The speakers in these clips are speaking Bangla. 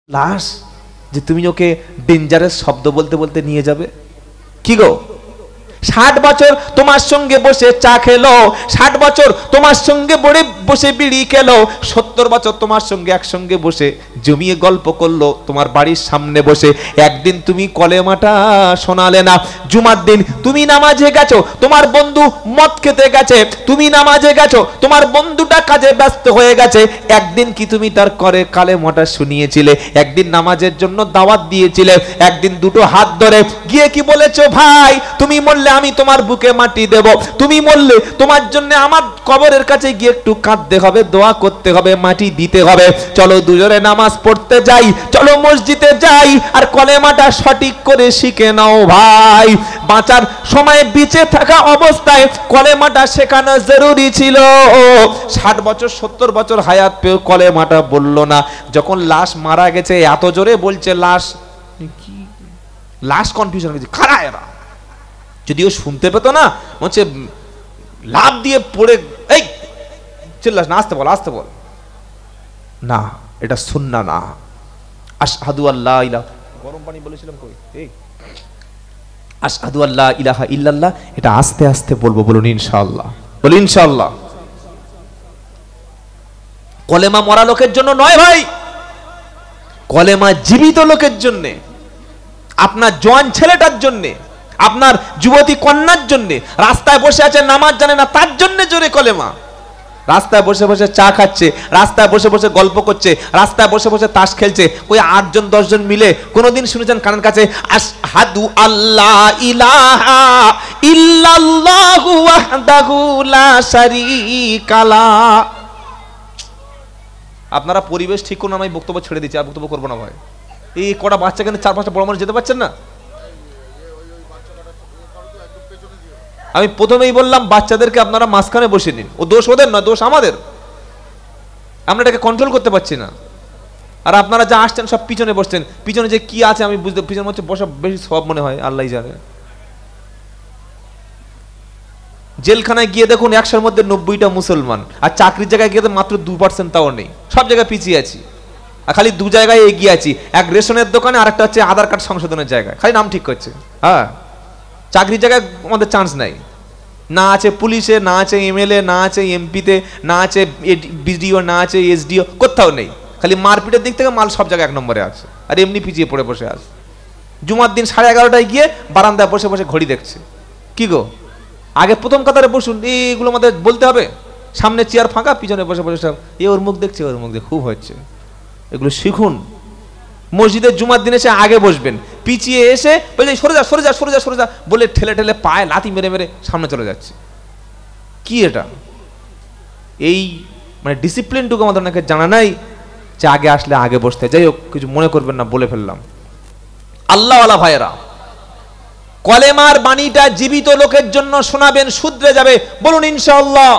লাশ যে তুমি ওকে ডেঞ্জারাস শব্দ বলতে বলতে নিয়ে যাবে? কি গো, 60 বছর তোমার সঙ্গে বসে চা খেলো, 60 বছর তোমার সঙ্গে বসে বিড়ি খেলো, 70 বছর তোমার সঙ্গে একসঙ্গে বসে জমিয়ে গল্প করলো তোমার বাড়ির সামনে বসে। একদিন তুমি কলেমাটা শোনালে না। জুমার দিন তুমি নামাজে গেছো, তোমার বন্ধু মদ খেতে গেছে, তুমি নামাজে গেছো, তোমার বন্ধুটা কাজে ব্যস্ত হয়ে গেছে। একদিন কি তুমি তার কালেমাটা শুনিয়েছিলে? একদিন নামাজের জন্য দাওয়াত দিয়েছিলে, একদিন দুটো হাত ধরে গিয়ে কি বলেছো, ভাই তুমি মরলে আমি তোমার বুকে মাটি দেব, তুমি মরলে তোমার জন্য আমার কবরের কাছে গিয়ে একটু কাঁদতে হবে, দোয়া করতে হবে, মাটি দিতে হবে। চলো দুজনে নামাজ পড়তে যাই, চলো মসজিদে যাই, আর কলেমাটা সঠিক করে শিখে নাও ভাই। বাঁচার সময় বেঁচে থাকা অবস্থায় কলেমাটা শেখানো জরুরি ছিল। 60 বছর 70 বছর হায়াত পেয়েও কলেমাটা বললো না। যখন লাশ মারা গেছে এত জোরে বলছে লাশ কি, লাশ কনফিউশন হয়ে গেছে, কারা এরা? যদিও শুনতে পেতো না, হচ্ছে লাভ দিয়ে পড়ে এই চিল্লাস না, আসতে বল আসতে বল না, এটা সুন্নাহ না। আশহাদু আল্লা ইলাহা, গরম পানি বলেছিলাম কই, এই আশহাদু আল্লা ইলাহা ইল্লাল্লাহ, এটা আস্তে আস্তে বলবো, বলুন ইনশাআল্লাহ, বলুন ইনশাআল্লাহ। কলেমা মরা লোকের জন্য নয় ভাই, কলেমা জীবিত লোকের জন্য, আপনার জওয়ান ছেলেটার জন্য, আপনার যুবতী কন্যার জন্য, রাস্তায় বসে আছে নামাজ জানে না তার জন্য জোরে কলেমা। রাস্তায় বসে বসে চা খাচ্ছে, রাস্তায় বসে বসে গল্প করছে, রাস্তায় বসে বসে তাস খেলছে, ওই 8 জন 10 জন মিলে কোনোদিন শুনেছেন কানের কাছে আশহাদু আল্লা ইলাহা ইল্লাল্লাহু ওয়াহদাহু লা শারীকা লা। আপনারা পরিবেশ ঠিক করুন, আমি বক্তব্য ছেড়ে দিচ্ছি, আর বক্তব্য করবো না ভাই। এই কটা বাচ্চা কেন 4-5টা বড় মানুষ যেতে পারছেন না? আমি প্রথমেই বললাম বাচ্চাদেরকে আপনারা মাঝখানে বসে নিন, ও দোষ ওদের নয়, দোষ আমাদের, আমরা এটাকে কন্ট্রোল করতে পারছি না। আর আপনারা যা আসছেন সব পিছনে বসছেন, পিছনে যে কি আছে আমি বুঝতে, পিছনে হচ্ছে বসা বেশি সব মনে হয়, আল্লাহই জানে। জেলখানায় গিয়ে দেখুন 100-এর মধ্যে 90টা মুসলমান, আর চাকরির জায়গায় গিয়ে মাত্র 2% তাও নেই, সব জায়গায় পিছিয়ে আছি। আর খালি 2 জায়গায় এগিয়ে আছি, এক রেশনের দোকানে, আর একটা হচ্ছে আধার কার্ড সংশোধনের জায়গায়, খালি নাম ঠিক করছে। হ্যাঁ, চাকরির জায়গায় আমাদের চান্স নাই, না আছে পুলিশে, না আছে এমএলএ, না আছে এমপিতে, না আছে বিডিও, না আছে এসডিও, কোথাও নেই। খালি মারপিটের দিক থেকে মাল সব জায়গায় 1 নম্বরে আছে, আর এমনি পিছিয়ে পড়ে বসে আছে। জুমার দিন 11:30টায় গিয়ে বারান্দায় বসে বসে ঘড়ি দেখছে। কি গো, আগে প্রথম কাতারে বসুন, এইগুলো আমাদের বলতে হবে। সামনে চেয়ার ফাঁকা, পিছনে বসে বসে সব এ ওর মুখ দেখছে, ওর মুখ দেখে খুব হচ্ছে, এগুলো শিখুন। মসজিদের জুমার দিন এসে আগে বসবেন, পিছিয়ে এসে বলে সরে যা সরে যা সরে যা সরে যা বলে ঠেলে ঠেলে পায়ে লাথি মেরে মেরে সামনে চলে যাচ্ছে। কি এটা? এই মানে ডিসিপ্লিনটুকু আমাদের অনেকে জানা নাই, যে আগে আসলে আগে বসতে। যাই হোক, কিছু মনে করবেন না, বলে ফেললাম। আল্লাহওয়ালা ভাইয়েরা, কলেমার বাণীটা জীবিত লোকের জন্য শোনাবেন, শুধরে যাবে, বলুন ইনশাআল্লাহ।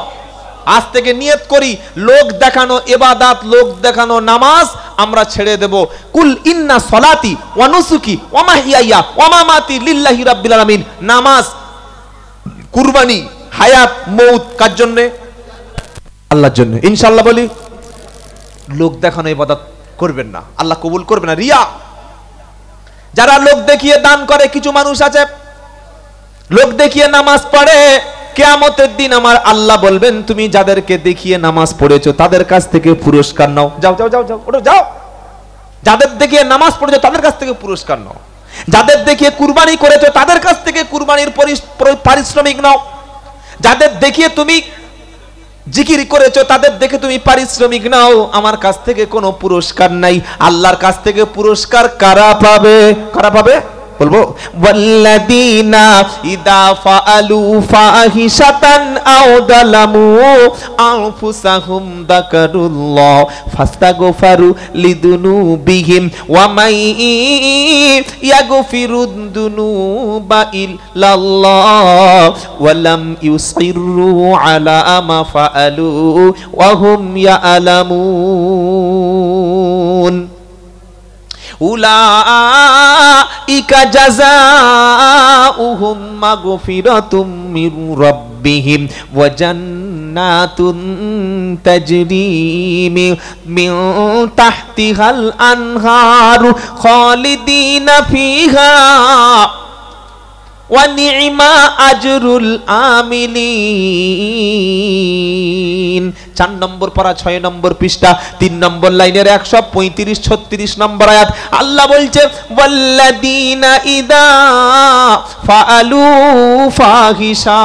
আজ থেকে নিয়ত করি, লোক দেখানো ইবাদত, লোক দেখানো নামাজ আমরা ছেড়ে দেব। কুল ইন্না সলাতি ওয়া নুসুকি ওয়া মাহইয়া ওয়া মামাতি লিল্লাহি রাব্বিল আলামিন। নামাজ, কুরবানি, হায়াত, মউত কার জন্য? আল্লাহর জন্য। ইনশাআল্লাহ বলি, লোক দেখানো ইবাদত করবেন না, আল্লাহ কবুল করবে না। রিয়া, যারা লোক দেখিয়ে দান করে, কিছু মানুষ আছে লোক দেখিয়ে নামাজ পড়ে, কিয়ামতের দিন আমার আল্লাহ বলবেন তুমি যাদেরকে দেখিয়ে নামাজ পড়েছো তাদের কাছ থেকে পুরস্কার নাও। যাও যাও যাও যাও, ওটা যাও। যাদের দেখিয়ে নামাজ পড়েছো তাদের কাছ থেকে পুরস্কার নাও, যাদের দেখিয়ে কুরবানি করেছো তাদের কাছ থেকে কুরবানির পারিশ্রমিক নাও, যাদের দেখিয়ে তুমি জিকির করেছো তাদের দেখে তুমি পারিশ্রমিক নাও। আমার কাছ থেকে কোনো পুরস্কার নাই, আল্লাহর কাছ থেকে পুরস্কার কারা পাবে? কারা পাবে বলবো? ওয়াল্লাযীনা ইযা ফাআলু ফাহিশাতান আও যালামু আনফুসাহুম যাকারুল্লাহ ফাস্তাগফারু লিযুনুবিহিম ওয়া মান ইয়াগফিরুদ যুনুবা ইল্লাল্লাহ ওয়া লাম ইউসিররু আলা মা ফাআলু ওয়া হুম ইয়ালামুন। উলাইকা জাযাউহুম মাগফিরাতুম মির রাব্বিহিম ওয়া জান্নাতুন তাজরি মিন তাহতিহাল আনহারু খালিদিনা ফিহা ওয়া নি'মা আজরুল আমিলিন। 4 নম্বর পারা 6 নম্বর পৃষ্ঠা 3 নম্বর লাইনের 135-36 নম্বর আয়াত আল্লাহ বলছে ওয়াল্লাযীনা ইযা ফাআলু ফাহিশা,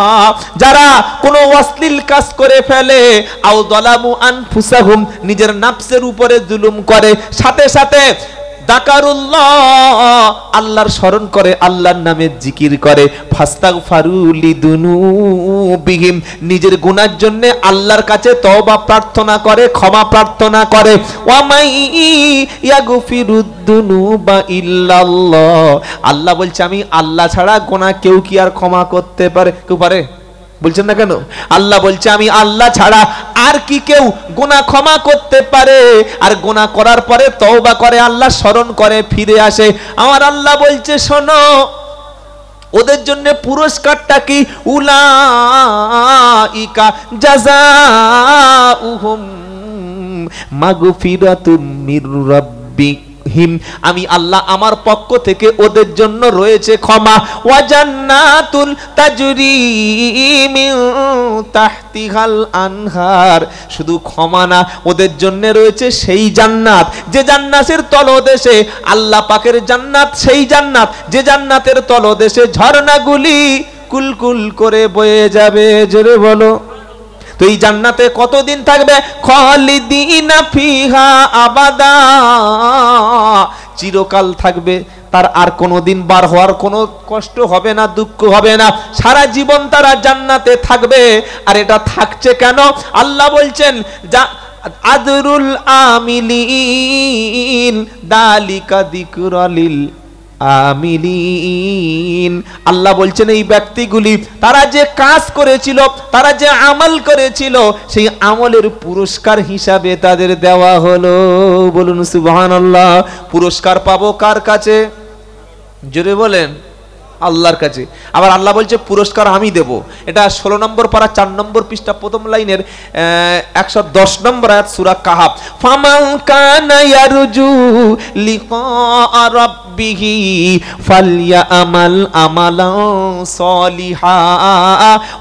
যারা কোনো অশ্লীল কাজ করে ফেলে, আও যালামু আনফুসাহুম, নিজের নফসের উপরে জুলুম করে, সাথে সাথে যাকারুল্লাহ, আল্লাহর স্মরণ করে, আল্লাহর নামে জিকির করে, ফাস্তাগফারু লিদুনুবিহিম, নিজের গুনার জন্য আল্লাহর কাছে তওবা প্রার্থনা করে, ক্ষমা প্রার্থনা করে, ওয়া মাই ইয়াগফিরুদ দুনুবা ইল্লাল্লাহ, আল্লাহ বলছে আমি আল্লাহ ছাড়া গুনাহ কেউ কি আর ক্ষমা করতে পারে? কেউ পারে? বলছেন না কেন? আল্লাহ বলছে আমি আল্লাহ ছাড়া আর কি কেউ গুনাহ ক্ষমা করতে পারে? আর গুনাহ করার পরে তওবা করে, আল্লাহ স্মরণ করে, ফিরে আসে। আমার আল্লাহ বলছে শোনো, ওদের জন্য পুরস্কারটা কি? উলাইকা জাযাউহুম মাগফিরাতুম মির রাব্বিহিম, আমি আল্লাহ আমার পক্ষ থেকে ওদের জন্য রয়েছে ক্ষমা, ওয়া জান্নাতুল তাজরি মিন তাহতিহাল আনহার, শুধু ক্ষমা না, ওদের জন্য রয়েছে সেই জান্নাত, যে জান্নাতের তলদেশে আল্লাহ পাকের জান্নাত, সেই জান্নাত যে জান্নাতের তলদেশে ঝর্ণাগুলি কুলকুল করে বয়ে যাবে। জোরে বলো। তো এই জান্নাতে কতদিন থাকবে? খালিদিনা ফিহা আবাদা, চিরকাল থাকবে, তার আর কোনোদিন বার হওয়ার কোনো কষ্ট হবে না, দুঃখ হবে না, সারা জীবন তারা জান্নাতে থাকবে। আর এটা থাকছে কেন? আল্লাহ বলছেন যা আদরুল আমিলিন দালিকা যিকরা লিল আমিলিন, আল্লাহ বলছেন এই ব্যক্তিগুলি তারা যে কাজ করেছিল, তারা যে আমল করেছিল, সেই আমলের পুরস্কার হিসাবে তাদের দেওয়া হলো। বলুন সুবহানাল্লাহ। পুরস্কার পাবো কার কাছে? জোরে বলেন, আল্লাহর কাছে। আবার আল্লাহ বলছে পুরস্কার আমি দেব। এটা 16 নম্বর পারা 4 নম্বর পৃষ্ঠা প্রথম লাইনের 110 নম্বর আয়াত সূরা কাহাফ। ফামান কানা ইয়ারজু লিকা রাব্বিহি ফালইয়ামাল আমালান সলিহা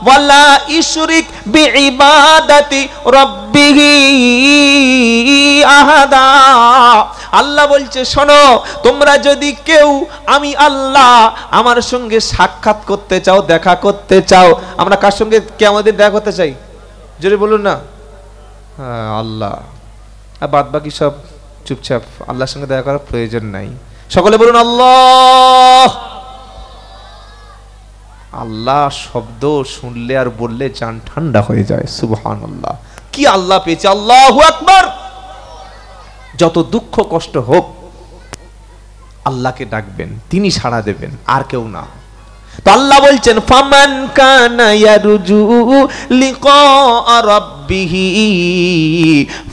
ওয়ালা ইশরিক বিইবাদাতি রাব্বিহি আহাদা। আল্লাহ বলছে শোনো, তোমরা যদি কেউ আমি আল্লাহ আমার সঙ্গে সাক্ষাৎ করতে চাও, দেখা করতে চাও, আমরা কার সঙ্গে কিয়ামতের দেখা করতে চাই? জোরে বলুন না। আল্লাহ, আর বাদ বাকি সব চুপচাপ, আল্লাহর সঙ্গে দেখা করার প্রয়োজন নাই। সকলে বলুন আল্লাহ। আল্লাহ শব্দ শুনলে আর বললে জান ঠান্ডা হয়ে যায়। সুবহানাল্লাহ। কি আল্লাহ পেয়েছে, আল্লাহু আকবার। যত দুঃখ কষ্ট হোক আল্লাহকে ডাকবেন, তিনি সাড়া দেবেন, আর কেউ না। তো আল্লাহ বলছেন ফামান কানা ইয়ারজু লিকা রাব্বিহি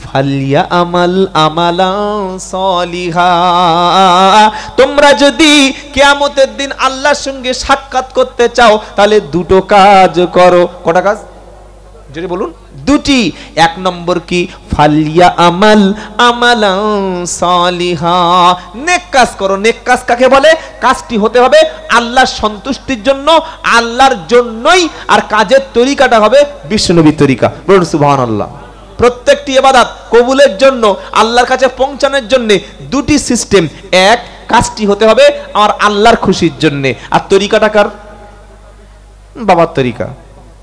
ফালইয়ামাল আমালান সলিহা। তোমরা যদি কিয়ামতের দিন আল্লাহর সঙ্গে সাক্ষাৎ করতে চাও, তাহলে দুটো কাজ করো। কটা কাজ? যদি বলুন দুটি। 1 নম্বর কি? ফালিয়া আমাল আমালান সালিহা, নেক কাজ করো। নেক কাজ কাকে বলে? কাজটি হতে হবে আল্লাহর সন্তুষ্টির জন্য, আল্লাহর জন্যই, আর কাজের তরিকাটা হবে বিশ্বনবীর তরিকা। বলুন সুবহানাল্লাহ। প্রত্যেকটি ইবাদত কবুলের জন্য, আল্লাহর কাছে পৌঁছানোর জন্য দুটি সিস্টেম। এক, কাজটি হতে হবে আমার আল্লাহর খুশির জন্য, আর তরিকাটা কার? বাবার তরিকা,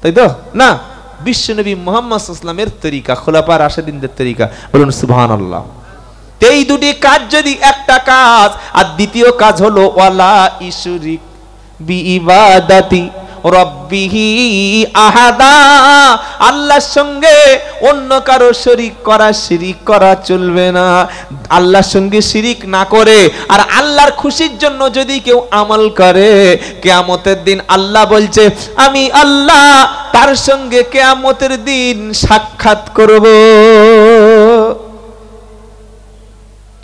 তাই তো না? বিশ্বনবী মুহাম্মদ সাল্লাল্লাহু আলাইহি ওয়াসাল্লামের তরিকা, খোলাফায়ে রাশিদিনদের তরিকা। বলুন সুবহানাল্লাহ। এই দুটি কাজ যদি, একটা কাজ আর দ্বিতীয় কাজ হলো ওয়ালা ইশরিক বিইবাদাতি রাব্বিহি আহাদা, আল্লাহর সঙ্গে অন্য কারো শরীক করা চলবে না। আল্লাহর সঙ্গে শিরিক না করে আর আল্লাহর খুশির জন্য যদি কেউ আমল করে, কিয়ামতের দিন আল্লাহ বলছে আমি আল্লাহ তার সঙ্গে কিয়ামতের দিন সাক্ষাৎ করব।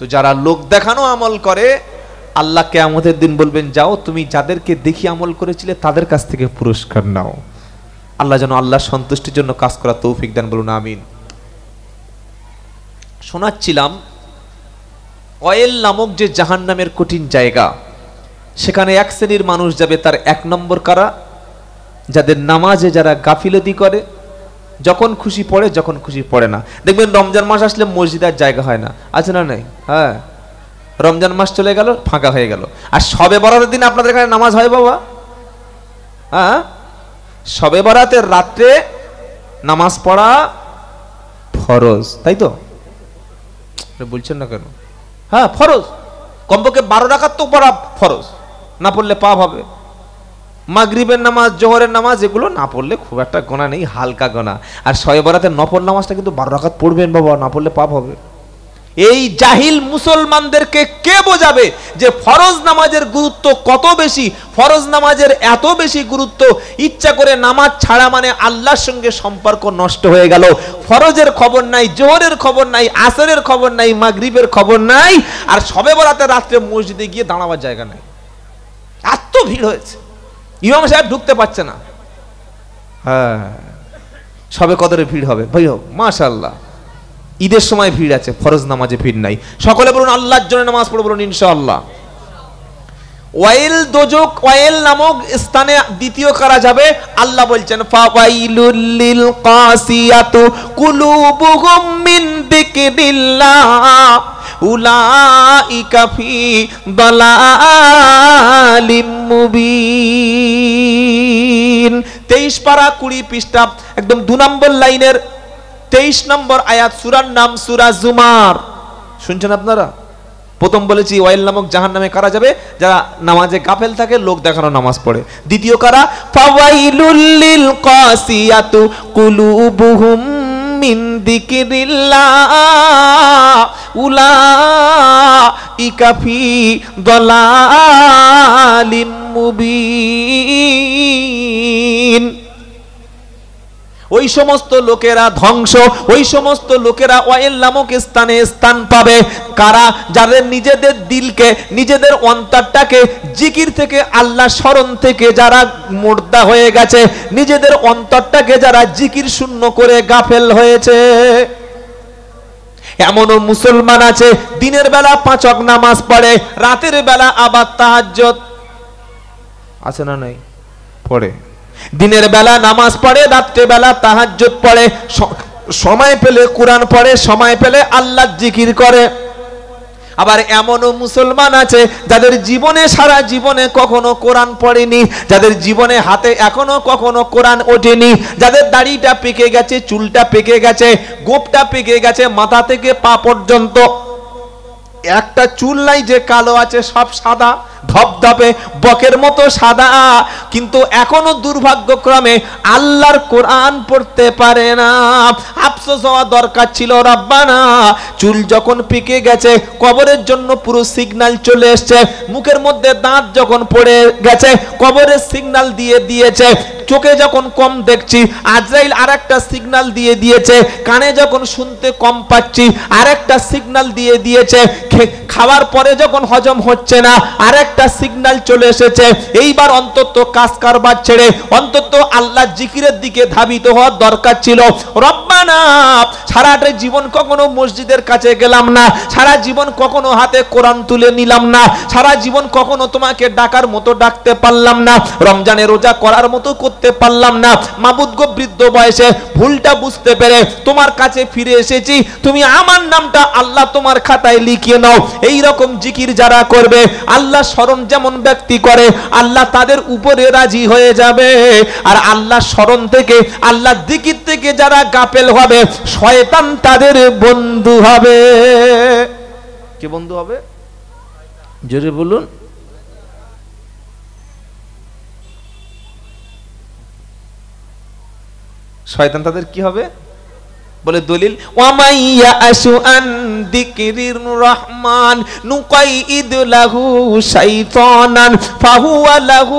তো যারা লোক দেখানো আমল করে, আল্লাহ কিয়ামতের দিন বলবেন, যাও তুমি যাদেরকে দেখি আমল করেছিলে তাদের কাছ থেকে পুরস্কার নাও। আল্লাহ যেন আল্লাহর সন্তুষ্টির জন্য কাজ করার তৌফিক দেন, বলুন আমিন। শোনাচ্ছিলাম অয়েল নামক যে জাহান্নামের কঠিন জায়গা, সেখানে এক শ্রেণীর মানুষ যাবে। তার 1 নম্বর কারা? যাদের নামাজে যারা গাফিলতি করে, যখন খুশি পড়ে, যখন খুশি পড়ে না। দেখবেন রমজান মাস আসলে মসজিদের জায়গা হয় না, আছে না নাই? হ্যাঁ, রমজান মাস চলে গেল, ফাঁকা হয়ে গেল। আর শবে বরাতের দিন আপনাদের এখানে নামাজ হয় বাবা? হ্যাঁ, শবে বরাতের রাত্রে নামাজ পড়া ফরজ, তাই তো? বলছেন না কেন? হ্যাঁ ফরজ, কমপক্ষে 12 রাকাত তো পড়া ফরজ, না পড়লে পাপ হবে। মাগরিবের নামাজ, জোহরের নামাজ এগুলো না পড়লে খুব একটা গোনা নেই, হালকা গোনা। আর শবে বরাতের নফল নামাজটা কিন্তু 12 রাকাত পড়বেন বাবা, না পড়লে পাপ হবে। এই জাহিল মুসলমানদেরকে কে বোঝাবে যে ফরজ নামাজের গুরুত্ব কত বেশি? ফরজ নামাজের এত বেশি গুরুত্ব, ইচ্ছা করে নামাজ ছাড়া মানে আল্লাহর সঙ্গে সম্পর্ক নষ্ট হয়ে গেল। ফরজের খবর নাই, জোহরের খবর নাই, আসরের খবর নাই, মাগরিবের খবর নাই, আর শবে বরাতের রাত্রে মসজিদে গিয়ে দাঁড়াবার জায়গা নাই। এত ভিড় হয়েছে, ইমাম সাহেব ঢুকতে পারছে না। হ্যাঁ, শবে কদরে ভিড় হবে ভাই, হোক মাশাআল্লাহ। ঈদের সময় ভিড় আছে, ফরজ নামাজে ভিড় নাই। সকলে বলুন আল্লাহর জন্য নামাজ পড়ো, বলুন ইনশাআল্লাহ। ওয়াইল দোজক, ওয়াইল নামক স্থানে দ্বিতীয় কারা যাবে? আল্লাহ বলছেন ফাওয়াইলুল লিল কাসিয়াতু কুলুবুহুম মিন যিকরিল্লাহ উলাইকা ফি দালালিম মুবিন। 23 পারা 20 পৃষ্ঠা, একদম 2 নম্বর লাইনের 23 নম্বর আয়াত, সূরার নাম সূরা জুমার। শুনছেন আপনারা? প্রথম বলেছি ওয়াইল নামক জাহান্নামে কারা যাবে? যারা নামাজে গাফেল থাকে, লোক দেখানো নামাজ পড়ে। দ্বিতীয় কারা? ফাওয়াইলুল লিল কাসিয়াতু কুলুবুহুম মিন যিকরিল্লাহ উলাইকা ফি দালালিম মুবিন। ওই সমস্ত লোকেরা ধ্বংস, ওই সমস্ত লোকেরা ওয়াইল নামক স্থানে স্থান পাবে। কারা? যাদের নিজেদের দিলকে, নিজেদের অন্তরটাকে জিকির থেকে, আল্লাহ স্মরণ থেকে যারা মুর্দা হয়ে গেছে, নিজেদের অন্তরটাকে যারা জিকির শূন্য করে গাফেল হয়েছে। এমনও মুসলমান আছে দিনের বেলা 5 ওয়াক্ত নামাজ পড়ে, রাতের বেলা আবার তাহাজ্জুদ, আছে না নাই? পড়ে। দিনের বেলা নামাজ পড়ে, রাত্রে বেলা তাহাজ্জুদ পড়ে, সময় পেলে কোরআন পড়ে, সময় পেলে আল্লাহর জিকির করে। আবার এমনও মুসলমান আছে যাদের জীবনে, সারা জীবনে কখনো কোরআন পড়েনি, যাদের জীবনে হাতে এখনো কখনো কোরআন ওঠেনি, যাদের দাড়িটা পেকে গেছে, চুলটা পেকে গেছে, গোঁফটা পেকে গেছে, মাথা থেকে পা পর্যন্ত একটা চুল নাই যে কালো আছে, সব সাদা ধবধবে বকের মতো সাদা, কিন্তু এখনো দুর্ভাগ্যক্রমে আল্লাহর কোরআন পড়তে পারে না। আফসোস হওয়া দরকার ছিল। রব্বানা, চুল যখন পেকে গেছে, কবরের জন্য পুরো সিগন্যাল চলে এসছে, মুখের মধ্যে দাঁত যখন পড়ে গেছে, কবরের সিগন্যাল দিয়ে দিয়েছে, চোখে যখন কম দেখছি, আজরাইল আরেকটা সিগন্যাল দিয়ে দিয়েছে, কানে যখন শুনতে কম পাচ্ছি, আরেকটা সিগন্যাল দিয়ে দিয়েছে, খাওয়ার পরে যখন হজম হচ্ছে না, আরেকটা সিগন্যাল চলে এসেছে। এইবার অন্তত কাজ কারবার ছেড়ে অন্তত আল্লাহ জিকিরের দিকে ধাবিত হওয়ার দরকার ছিল। রব্বানা, সারাটা জীবন কখনো মসজিদের কাছে গেলাম না, সারা জীবন কখনো হাতে কোরআন তুলে নিলাম না, সারা জীবন কখনো তোমাকে ডাকার মতো ডাকতে পারলাম না, রমজানে রোজা করার মতো করতে পারলাম না। মাবুদ গো, বৃদ্ধ বয়সে ভুলটা বুঝতে পেরে তোমার কাছে ফিরে এসেছি, তুমি আমার নামটা আল্লাহ তোমার খাতায় লিখিয়ে নাও। এই রকম জিকির যারা করবে, আল্লাহ স্মরণ যেমন ব্যক্তি করে, আল্লাহ তাদের উপরে রাজি হয়ে যাবে। আর আল্লাহ স্মরণ থেকে, আল্লাহ জিকির থেকে যারা গাফেল হবে, শয়তান তাদের বন্ধু হবে। কে বন্ধু হবে? জোরে বলুন। শয়তান তাদের কি হবে? বলে দলিল, ওয়ামাইয়া আশু আন যিকরির রহমান নুকাইদ লাহু শাইতানান ফাহুয়া লাহু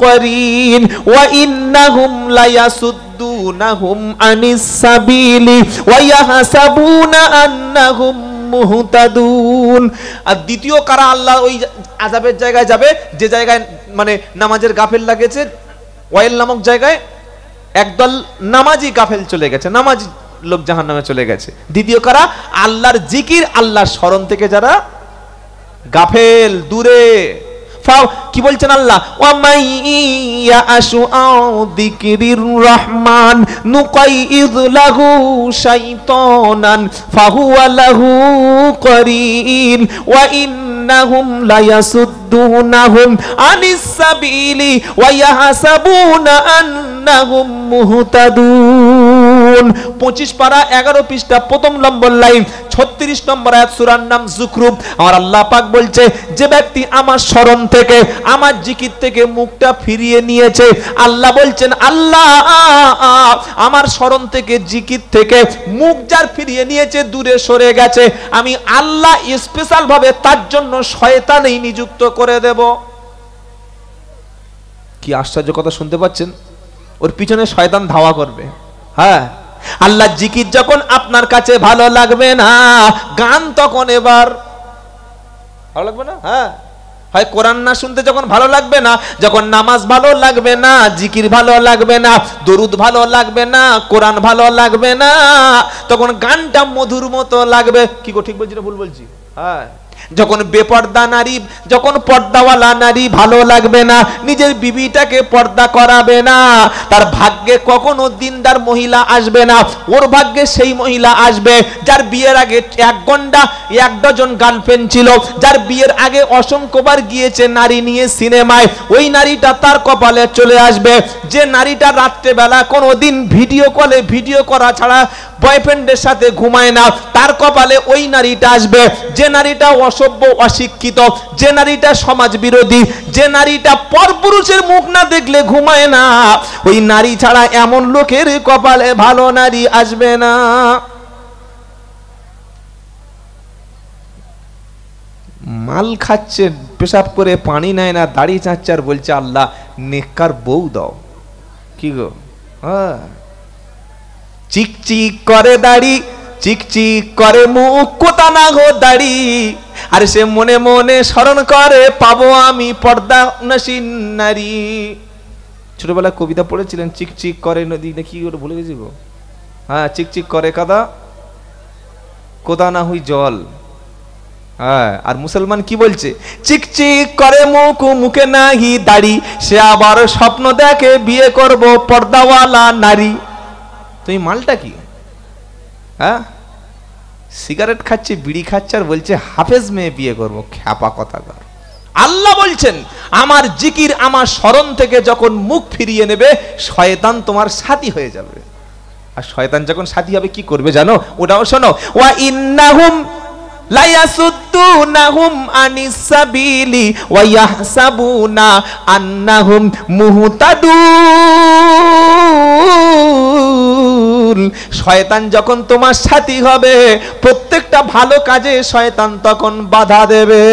করিন ওয়া ইন্নাহুম লায়াসুদ্দুনাহুম আনিস সাবিলি ওয়া ইয়াহসাবুনা আন্নাহুম মুহতাদুন। আর দ্বিতীয় কারা আল্লাহ ওই আযাবের জায়গায় যাবে, যে জায়গায় মানে নামাজের গাফেল লাগেছে, ওয়াইল নামক জায়গায় একদল নামাজি গাফেল চলে গেছে, নামাজি লোক জাহান্নামে চলে গেছে। দ্বিতীয় কারা? আল্লাহর জিকির, আল্লাহর স্মরণ থেকে যারা গাফেল, দূরে। কি বলছেন আল্লাহ? ওয়ামাইয়া আশু আও যিকিরির রহমান নুকাইদ লাহু শাইতানান ফাহুয়া লাহু করিন ওয়া ইন্নাহুম লায়াসুদ্দুনাহুম আনিস সাবিলি ওয়া ইয়াহসাবুনা আন্নাহুম মুহতাদুন। 25 পারা 11 পৃষ্ঠা প্রথম নম্বর লাইন 36 নম্বর আয়াত, সূরার নাম যুখরুফ। আমার আল্লাহ পাক বলছে, যে ব্যক্তি আমার স্মরণ থেকে, আমার জিকির থেকে মুখটা ফিরিয়ে নিয়েছে, আল্লাহ বলছেন, আল্লাহ আমার স্মরণ থেকে, জিকির থেকে মুখ যার ফিরিয়ে নিয়েছে, দূরে সরে গেছে, আমি আল্লাহ স্পেশাল ভাবে তার জন্য শয়তানই নিযুক্ত করে দেব। কি আশ্চর্য কথা শুনতে পাচ্ছেন? ওর পিছনে শয়তান ধাওয়া করবে। হ্যাঁ, আল্লাহ জিকির যখন আপনার কাছে ভালো লাগবে না, গান তখন এবার ভালো লাগবে না। হ্যাঁ, হয় কোরআন না শুনতে যখন ভালো লাগবে না, যখন নামাজ ভালো লাগবে না, জিকির ভালো লাগবে না, দরুদ ভালো লাগবে না, কোরআন ভালো লাগবে না, তখন গানটা মধুর মতো লাগবে। কি গো, ঠিক বলছি না ভুল বলছি? হ্যাঁ, যখন বেপর্দা নারী, যখন পর্দাওয়ালা নারী ভালো লাগবে না, নিজের বিবিটাকে পর্দা করাবে না, তার ভাগ্যে কখনো দিনদার মহিলা আসবে না। ওর ভাগ্যে সেই মহিলা আসবে যার বিয়ের আগে 1 ঘন্টা 1 ডজন গার্লফ্রেন্ড ছিল, যার বিয়ের আগে অসংখ্যবার গিয়েছে নারী নিয়ে সিনেমায়, ওই নারীটা তার কপালে চলে আসবে। যে নারীটা রাত্রেবেলা কোনোদিন ভিডিও কলে ভিডিও করা ছাড়া বয়ফ্রেন্ডের সাথে ঘুমায় না, তার কপালে ওই নারীটা আসবে। যে নারীটা অসভ্য, অশিক্ষিত, যে নারীটা সমাজ বিরোধী, যে নারীটা পরপুরুষের মুখ না দেখলে ঘুমায় না, ওই নারী ছাড়া এমন লোকের কপালে ভালো নারী আসবে না। মাল খাচ্ছে, পেশাব করে পানি নেয় না, দাড়ি চাচ্ছে আর বলছে আল্লাহ নেককার বউ দাও। কি গো, হ্যাঁ, চিকচিক করে দাড়ি, চিকচিক করে মুখ, কোথা না গো দাড়ি, আর সে মনে মনে স্মরণ করে পাবো আমি পর্দা নসীন নারী। ছোটবেলায় কবিতা পড়েছিলেন, চিকচিক করে নদী না কি ওটা ভুলে গেছি গো। হ্যাঁ, চিকচিক করে কাদা, কোথা না হই জল। হ্যাঁ, আর মুসলমান কি বলছে? চিকচিক করে মুখ, মুখে নাহি দাড়ি, সে আবার স্বপ্ন দেখে বিয়ে করব পর্দাওয়ালা নারী। তুমি মালটা কি? হ্যাঁ, সিগারেট খাচ্ছে, বিড়ি খাচ্ছে, আর বলছে হাফেজ মেয়ে বিয়ে করবো। খ্যাপা কথা কর। আল্লাহ বলছেন, আমার জিকির, আমার স্মরণ থেকে যখন মুখ ফিরিয়ে নেবে, শয়তান তোমার সাথী হয়ে যাবে। আর শয়তান যখন সাথী হবে কি করবে জানো? ওটাও শোনো। ওয়া ইন্নাহুম লায়াসুদ্দুনাহুম আনিস সাবিলি ওয়া ইয়াহসাবুনা আন্নাহুম মুহতাদুন। শয়তান যখন তোমার সাথী হবে, প্রত্যেকটা ভালো কাজে শয়তান তখন বাধা দেবে।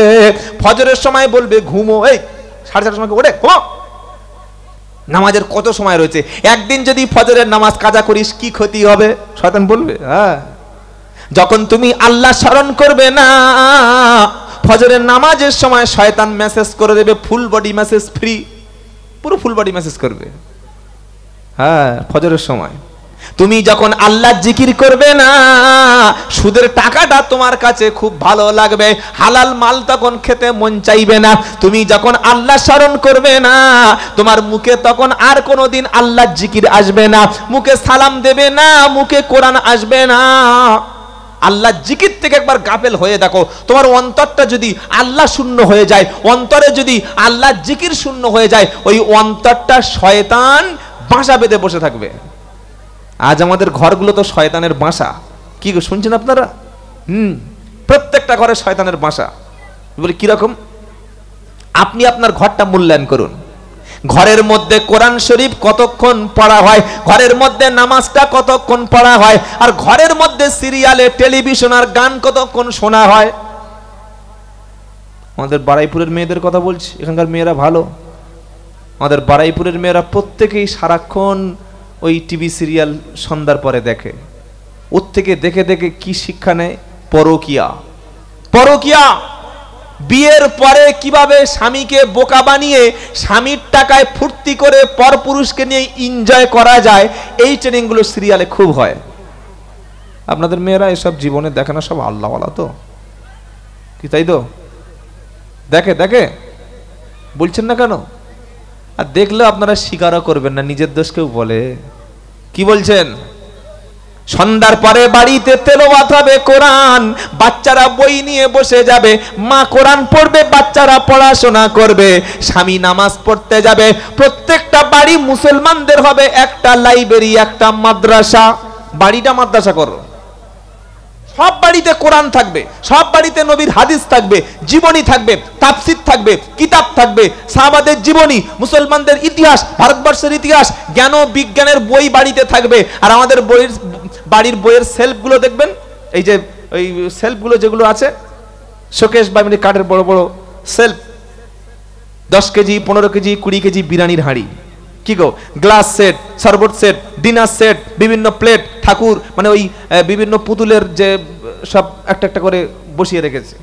ফজরের সময় বলবে ঘুমো, এই 4:30 সময় ওঠে ঘুমো, নামাজের কত সময় রয়েছে, একদিন যদি ফজরের নামাজ কাজা করিস কি ক্ষতি হবে? শয়তান বলবে। হ্যাঁ, যখন তুমি আল্লাহ স্মরণ করবে না, ফজরের নামাজের সময় শয়তান মেসেজ করে দেবে, ফুল বডি মেসেজ ফ্রি, পুরো ফুল বডি মেসেজ করবে। হ্যাঁ, ফজরের সময় তুমি যখন আল্লাহ জিকির করবে না, সুদের টাকাটা তোমার কাছে খুব ভালো লাগবে, হালাল মাল তখন খেতে মন চাইবে না। তুমি যখন আল্লাহ স্মরণ করবে না, তোমার মুখে তখন আর কোনোদিন আল্লাহ জিকির আসবে না, মুখে সালাম দেবে না, মুখে কোরআন আসবে না। আল্লাহ জিকির থেকে একবার গাফেল হয়ে দেখো, তোমার অন্তরটা যদি আল্লাহ শূন্য হয়ে যায়, অন্তরে যদি আল্লাহ জিকির শূন্য হয়ে যায়, ওই অন্তরটা শয়তান বাসা বেঁধে বসে থাকবে। আজ আমাদের ঘরগুলো তো শয়তানের বাসা। কি গো, শুনছেন আপনারা? প্রত্যেকটা ঘরে শয়তানের বাসা। বলি কিরকম? আপনি আপনার ঘরটা মূল্যায়ন করুন। ঘরের মধ্যে কোরআন শরীফ কতক্ষণ পড়া হয়, ঘরের মধ্যে নামাজটা কতক্ষণ পড়া হয়, আর ঘরের মধ্যে সিরিয়ালে টেলিভিশন আর গান কতক্ষণ শোনা হয়। আমাদের বারাইপুরের মেয়েদের কথা বলছি, এখানকার মেয়েরা ভালো। আমাদের বারাইপুরের মেয়েরা প্রত্যেকেই সারাক্ষণ ওই টিভি সিরিয়াল সন্ধ্যার পরে দেখে। ওর থেকে দেখে দেখে কি শিক্ষা নেয়? পরকিয়া। পরকিয়া বিয়ের পরে কিভাবে স্বামীকে বোকা বানিয়ে স্বামীর টাকায় ফুর্তি করে পরপুরুষকে নিয়ে এনজয় করা যায়, এই ট্রেনিংগুলো সিরিয়ালে খুব হয়। আপনাদের মেয়েরা এসব জীবনে দেখে না, সব আল্লাহওয়ালা তো, কি তাই তো? দেখে দেখে বলছেন না কেন? আর দেখলেও আপনারা স্বীকারও করবেন না, নিজের দোষ কেউ বলে। কি বলছেন? সন্ধ্যার পরে বাড়িতে তেলাওয়াত হবে কোরআন, বাচ্চারা বই নিয়ে বসে যাবে, মা কোরআন পড়বে, বাচ্চারা পড়াশোনা করবে, স্বামী নামাজ পড়তে যাবে। প্রত্যেকটা বাড়ি মুসলমানদের হবে একটা লাইব্রেরি, একটা মাদ্রাসা। বাড়িটা মাদ্রাসা করো। সব বাড়িতে কোরআন থাকবে, সব বাড়িতে নবীর হাদিস থাকবে, জীবনী থাকবে, তাফসীর থাকবে, কিতাব থাকবে, সাহাবাদের জীবনী, মুসলমানদের ইতিহাস, ভারতবর্ষের ইতিহাস, জ্ঞান ও বিজ্ঞানের বই বাড়িতে থাকবে। আর আমাদের বাড়ির বইয়ের সেলফগুলো দেখবেন, এই যে ওই সেলফগুলো যেগুলো আছে, শোকেস বা এমনি কাঠের বড় বড় সেলফ, 10 কেজি 15 কেজি 20 কেজি বিরিয়ানির হাঁড়ি, কি গো, গ্লাস সেট, শরবত সেট, ডিনার সেট, বিভিন্ন প্লেট, ঠাকুর, মানে ওই বিভিন্ন পুতুলের যে সব একটা একটা করে বসিয়ে রেখেছে।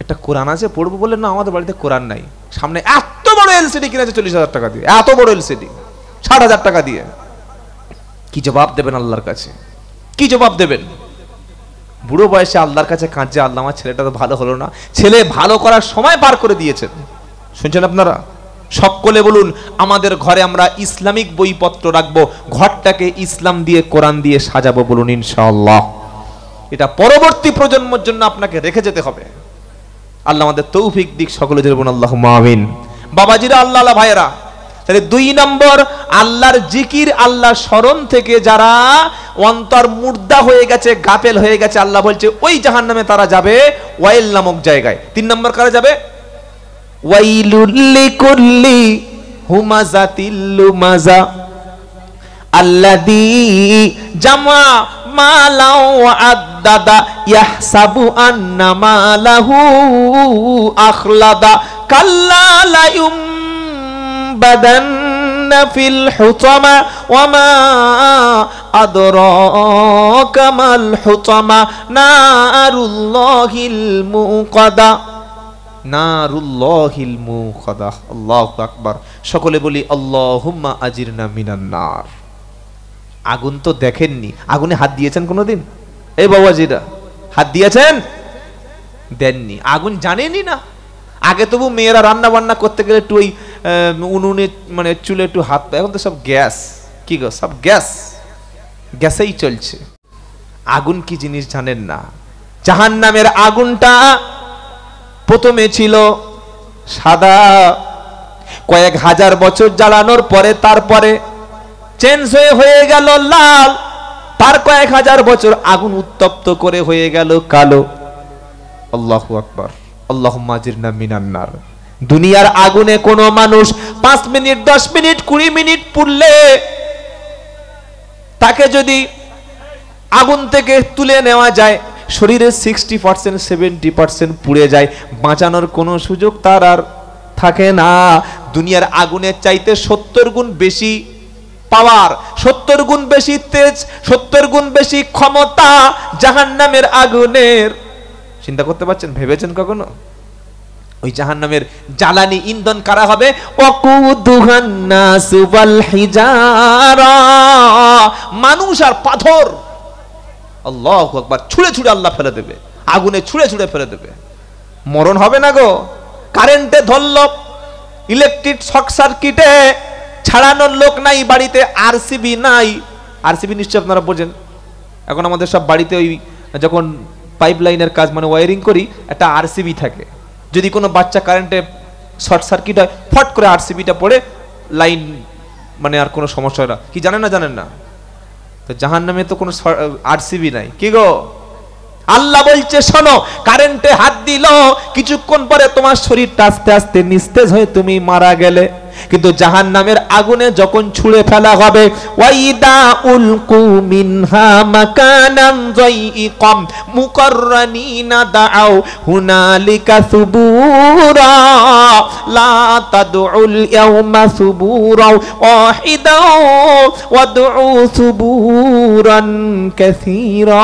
একটা কোরআন আছে পড়বো বলে না, আমাদের বাড়িতে কোরআন নাই। সামনে এত বড় এলসিডি কিনেছে 40,000 টাকা দিয়ে, এত বড় এলসিডি 60,000 টাকা দিয়ে। কি জবাব দেবেন আল্লাহর কাছে? কি জবাব দেবেন? বুড়ো বয়সে আল্লাহর কাছে কাঁদছে, আল্লাহ আমার ছেলেটা তো ভালো হলো না। ছেলে ভালো করার সময় পার করে দিয়েছেন। শুনছেন আপনারা? সকলে বলুন, আমাদের ঘরে আমরা ইসলামিক বইপত্র রাখবো, ঘরটাকে ইসলাম দিয়ে কোরআন দিয়ে সাজাবো। বলুন ইনশাআল্লাহ। এটা পরবর্তী প্রজন্মের জন্য আপনাকে রেখে যেতে হবে। আল্লাহ আমাদের তৌফিক দিক, সকলে বলুন আল্লাহুম্মা আমিন। বাবাজিরা, আল্লাহ ভাইয়েরা, তাহলে 2 নম্বর আল্লাহর জিকির, আল্লাহ স্মরণ থেকে যারা অন্তর মুর্দা হয়ে গেছে, গাফেল হয়ে গেছে, আল্লাহ বলছে ওই জাহান্নামে তারা যাবে, ওয়াইল নামক জায়গায়। 3 নম্বর কারা যাবে? ওয়াইলুল লিকুল্লি হুমাযাতিল লুমাযা আল্লাযী জামা মালাও ওয়া আদ্দাদা ইয়াহসাবু আন্না মালাহু আখলাদা কাল্লা লা ينبذن في الحطمة وما أدراك ما الحطمة نار الله الموقدة نار الله الموقدة الله أكبر সকলে বলি আল্লাহুম্মা আজিরনা মিনান নার। আগুন তো দেখেননি, আগুনে হাত দিয়েছেন কোনোদিন? এই বাবাজিরা, হাত দিয়েছেন? দেননি। আগুন জানেনই না। আগে তবু মেয়েরা রান্না বান্না করতে গেলে একটু ওই উনুনে মানে চুলে একটু হাত, এখন তো সব গ্যাস। কি গো, সব গ্যাস, গ্যাসেই চলছে। আগুন কি জিনিস জানেন না। জাহান্নামের আগুনটা প্রথমে ছিল সাদা, কয়েক হাজার বছর জ্বালানোর পরে তারপরে চেঞ্জ হয়ে গেল লাল, তার কয়েক হাজার বছর আগুন উত্তপ্ত করে হয়ে গেল কালো। আল্লাহু আকবার, আল্লাহুম্মা আজিরনা মিনান নার। দুনিয়ার আগুনে কোনো মানুষ 5 মিনিট 10 মিনিট 20 মিনিট পুড়লে তাকে যদি আগুন থেকে তুলে নেওয়া যায়, শরীরের 60% 70% পুড়ে যায়, বাঁচানোর কোনো সুযোগ তার আর থাকে না। দুনিয়ার আগুনের চাইতে 70 গুণ বেশি পাওয়ার, 70 গুণ বেশি তেজ, 70 গুণ বেশি ক্ষমতা জাহান্নামের আগুনের। চিন্তা করতে পারছেন? ভেবেছেন কখনো? ওই জাহান্নামের জ্বালানি ইন্ধন কারা হবে? ওয়াকুদুহান নাসু ওয়াল হিজারা, মানুষ আর পাথর। আল্লাহু আকবার, ছুঁড়ে ছুঁড়ে আল্লাহ ফেলে দেবে, আগুনে ছুঁড়ে ছুঁড়ে ফেলে দেবে। মরণ হবে না গো। কারেন্টে ধরল, ইলেকট্রিক শক সার্কিটে ছাড়ানোর লোক নাই বাড়িতে, আরসিবি নাই। আরসিবি নিশ্চয় আপনারা বোঝেন। এখন আমাদের সব বাড়িতে ওই যখন পাইপ লাইনের কাজ মানে ওয়ারিং করি, একটা আরসিবি থাকে। যদি কোনো বাচ্চা কারেন্টে শর্ট সার্কিট হয়, ফট করে আরসিবিটা পড়ে লাইন, মানে আর কোনো সমস্যা হয় না। কি জানেন না? জানেন না? তো জাহান্নামে তো কোনো আরসিবি নাই। কি গো, আল্লাহ বলছে শোনো, কারেন্টে হাত দিল, কিছুক্ষণ পরে তোমার শরীরটা আস্তে আস্তে নিস্তেজ হয়ে তুমি মারা গেলে। কিন্তু জাহান্নামের আগুনে যখন ছুঁড়ে ফেলা হবে, ওয়াইদা উলকু মিনহা মাকানান যায়িকাম মুকাররানিনা দাআউ হুনালিকা সুবুরা লা তাদউল ইয়াওমা সুবুরা ওয়াহিদা ওয়াদউ সুবুরান কাসীরা।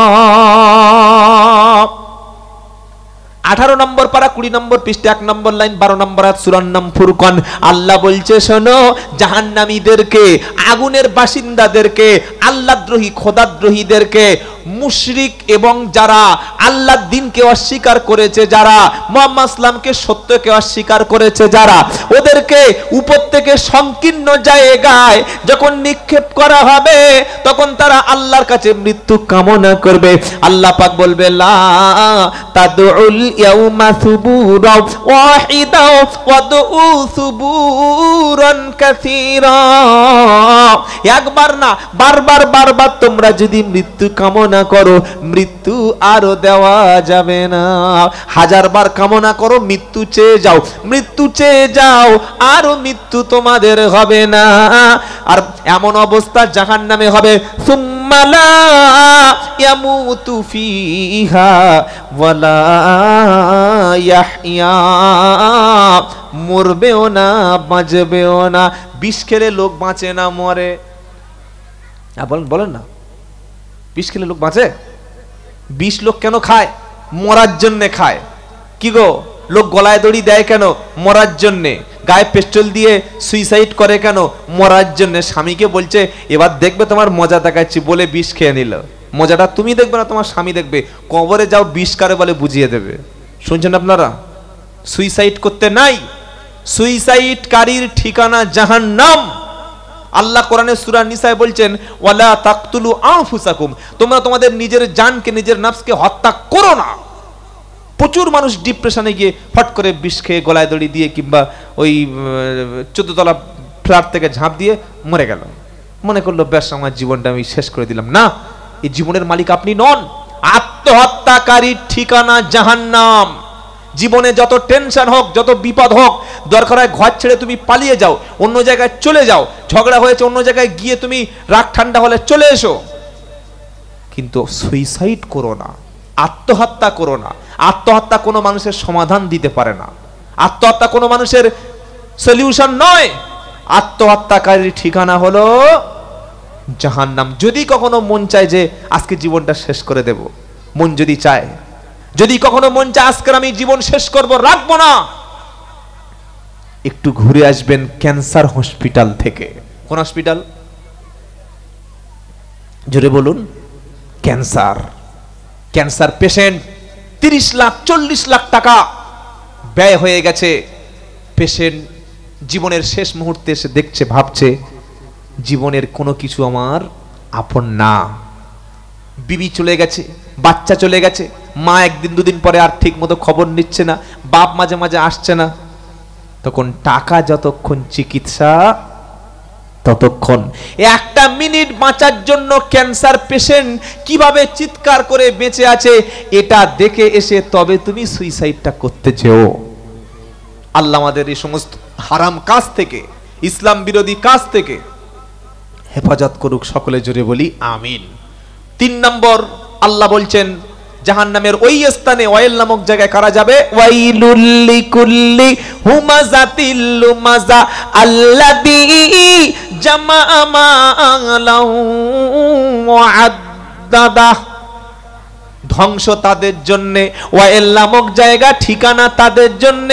18 নম্বর পারা 20 নম্বর পৃষ্ঠা 1 নম্বর লাইন 12 নম্বর আয়াত সূরার নাম ফুরকান। আল্লাহ বলছে শোনো, জাহান্নামীদেরকে, আগুনের বাসিন্দাদেরকে, আল্লাহদ্রোহী খোদাদ্রোহীদেরকে, মুশরিক এবং যারা আল্লাহর দ্বীনকে অস্বীকার করেছে, যারা মুহাম্মদ সাল্লামকে সত্যকে অস্বীকার করেছে, যারা ওদেরকে উপর থেকে সংকীর্ণ জায়গায় যখন নিক্ষেপ করা হবে তখন তারা আল্লাহর কাছে মৃত্যু কামনা করবে। আল্লাহ পাক বলবে লা তাদউল ইয়াউমা সুবুরা ওয়াহিদা ওয়াদউ সুবুরান কাসীরা। একবার না বারবার তোমরা যদি মৃত্যু কামনা করো, মৃত্যু আরো দেওয়া যাবে না। 1000 বার কামনা করো, মৃত্যু চেয়ে যাও, মৃত্যু চেয়ে যাও, আরো মৃত্যু তোমাদের হবে না। আর এমন অবস্থা জাহান্নামে হবে, সুম্মা লা ইয়ামুতু ফিহা ওয়ালা ইয়াহইয়া, মরবেও না বাঁচবেও না। বিষ খেলে লোক বাঁচে না, মরে। বলেন না, বিষ খেলে লোক বাঁচে? বিষ লোক কেন খায়? মরার জন্য খায়। কি গো, লোক গলায় দড়ি দেয় কেন? মরার জন্যে। গায়ে পেট্রোল দিয়ে সুইসাইড করে কেন? মরার জন্য। স্বামীকে বলছে এবার দেখবে তোমার মজা দেখাচ্ছি বলে বিষ খেয়ে নিল। মজাটা তুমি দেখবে না, তোমার স্বামী দেখবে। কবরে যাও, বিষ কারে বলে বুঝিয়ে দেবে। শুনছেন আপনারা? সুইসাইড করতে নাই, সুইসাইডকারীর ঠিকানা জাহান্নাম। আল্লাহ কোরআনে সূরা নিসায় বলছেন ওয়ালা তাকতুলু আনফুসাকুম, তোমরা তোমাদের নিজের জানকে, নিজের নফসকে হত্যা করো না। প্রচুর মানুষ ডিপ্রেশনে গিয়ে ফট করে বিষ খেয়ে গলায় দড়ি দিয়ে কিংবা ওই 14 তলা ফ্ল্যাট থেকে ঝাঁপ দিয়ে মরে গেল। মনে করলো ব্যাস আমার জীবনটা আমি শেষ করে দিলাম। না, এই জীবনের মালিক আপনি নন। আত্মহত্যাকারীর ঠিকানা জাহান্নাম। জীবনে যত টেনশন হোক, যত বিপদ হোক, দরকার হয় ঘর ছেড়ে তুমি পালিয়ে যাও, অন্য জায়গায় চলে যাও। ঝগড়া হয়েছে, অন্য জায়গায় গিয়ে তুমি রাগ ঠান্ডা হলে চলে এসো, কিন্তু সুইসাইড করো না, আত্মহত্যা করো না। আত্মহত্যা কোনো মানুষের সমাধান দিতে পারে না, আত্মহত্যা কোনো মানুষের সলিউশন নয়। আত্মহত্যাকারীর ঠিকানা হলো জাহান্নাম। যদি কখনো মন চায় যে আজকে জীবনটা শেষ করে দেব, মন যদি চায়, যদি কখনো মন চায় আজকে আমি জীবন শেষ করব, রাখবো না, একটু ঘুরে আসবেন ক্যান্সার হসপিটাল থেকে। কোন হসপিটাল? জোরে বলুন। Cancer. Cancer patient 30 lakh 40 lakh টাকা ব্যয় হয়ে গেছে। পেশেন্ট জীবনের শেষ মুহূর্তে এসে দেখছে, ভাবছে জীবনের কোনো কিছু আমার আপন না। বিবি চলে গেছে, বাচ্চা চলে গেছে, মা একদিন দুদিন পরে আর ঠিক মতো খবর নিচ্ছে না, বাপ মাঝে মাঝে আসছে না। তখন টাকা যতক্ষণ, চিকিৎসা ততক্ষণ। একটা মিনিট বাঁচার জন্য ক্যান্সার পেশেন্ট কিভাবে চিৎকার করে বেঁচে আছে এটা দেখে এসে তবে তুমি সুইসাইডটা করতে চেও। আল্লাহ আমাদের এই সমস্ত হারাম কাজ থেকে, ইসলাম বিরোধী কাজ থেকে হেফাজত করুক। সকলে জোরে বলি আমিন। 3 নম্বর, আল্লাহ বলছেন জাহান্নামের ওই স্থানে, ওয়াইল নামক জায়গায় কারা যাবে? ওয়াইলুল লিকুল্লি হুমাযাতিল লুমাযা আল্লাযী জামাআ মালাউ ওয়া আদ্দাদা। ধ্বংস তাদের জন্য, ওয়াইল নামক জায়গা ঠিকানা তাদের জন্য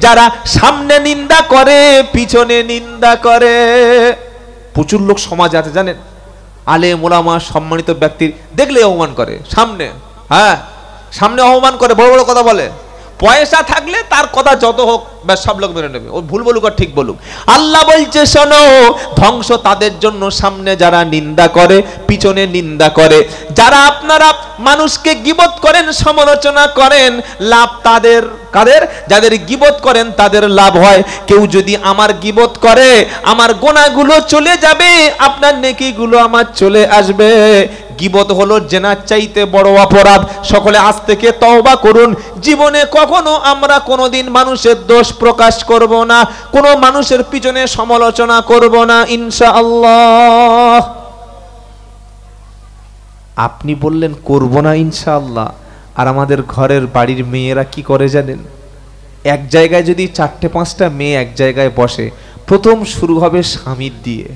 যারা সামনে নিন্দা করে, পিছনে নিন্দা করে। প্রচুর লোক সমাজে আছে জানেন, আলেম ওলামা সম্মানিত ব্যক্তির দেখলে অপমান করে, সামনে, হ্যাঁ সামনে অপমান করে, বড় বড় কথা বলে। পয়সা থাকলে তার কথা যত হোক ব্যাস সব লোক মেনে নেবে, ও ভুল বলুক আর ঠিক বলুক। আল্লাহ বলছে শোনো, ধ্বংস তাদের জন্য সামনে যারা নিন্দা করে, পিছনে নিন্দা করে। যারা আপনারা মানুষকে গীবত করেন, সমালোচনা করেন, লাভ তাদের। কাদের? যাদের গীবত করেন তাদের লাভ হয়। কেউ যদি আমার গীবত করে, আমার গুনাহগুলো চলে যাবে, আপনার নেকিগুলো আমার চলে আসবে। গীবত হলো জেনার চাইতে বড় অপরাধ। সকলে আজ থেকে তওবা করুন। জীবনে কখনো আমরা কোনোদিন মানুষের দোষ প্রকাশ করব না, কোনো মানুষের পিছনে সমালোচনা করব না ইনশাআল্লাহ। আপনি বললেন করব না ইনশাআল্লাহ, আর আমাদের ঘরের বাড়ির মেয়েরা কি করে জানেন? এক জায়গায় যদি 4-5টা মেয়ে এক জায়গায় বসে, প্রথম শুরু হবে স্বামীর দিয়ে।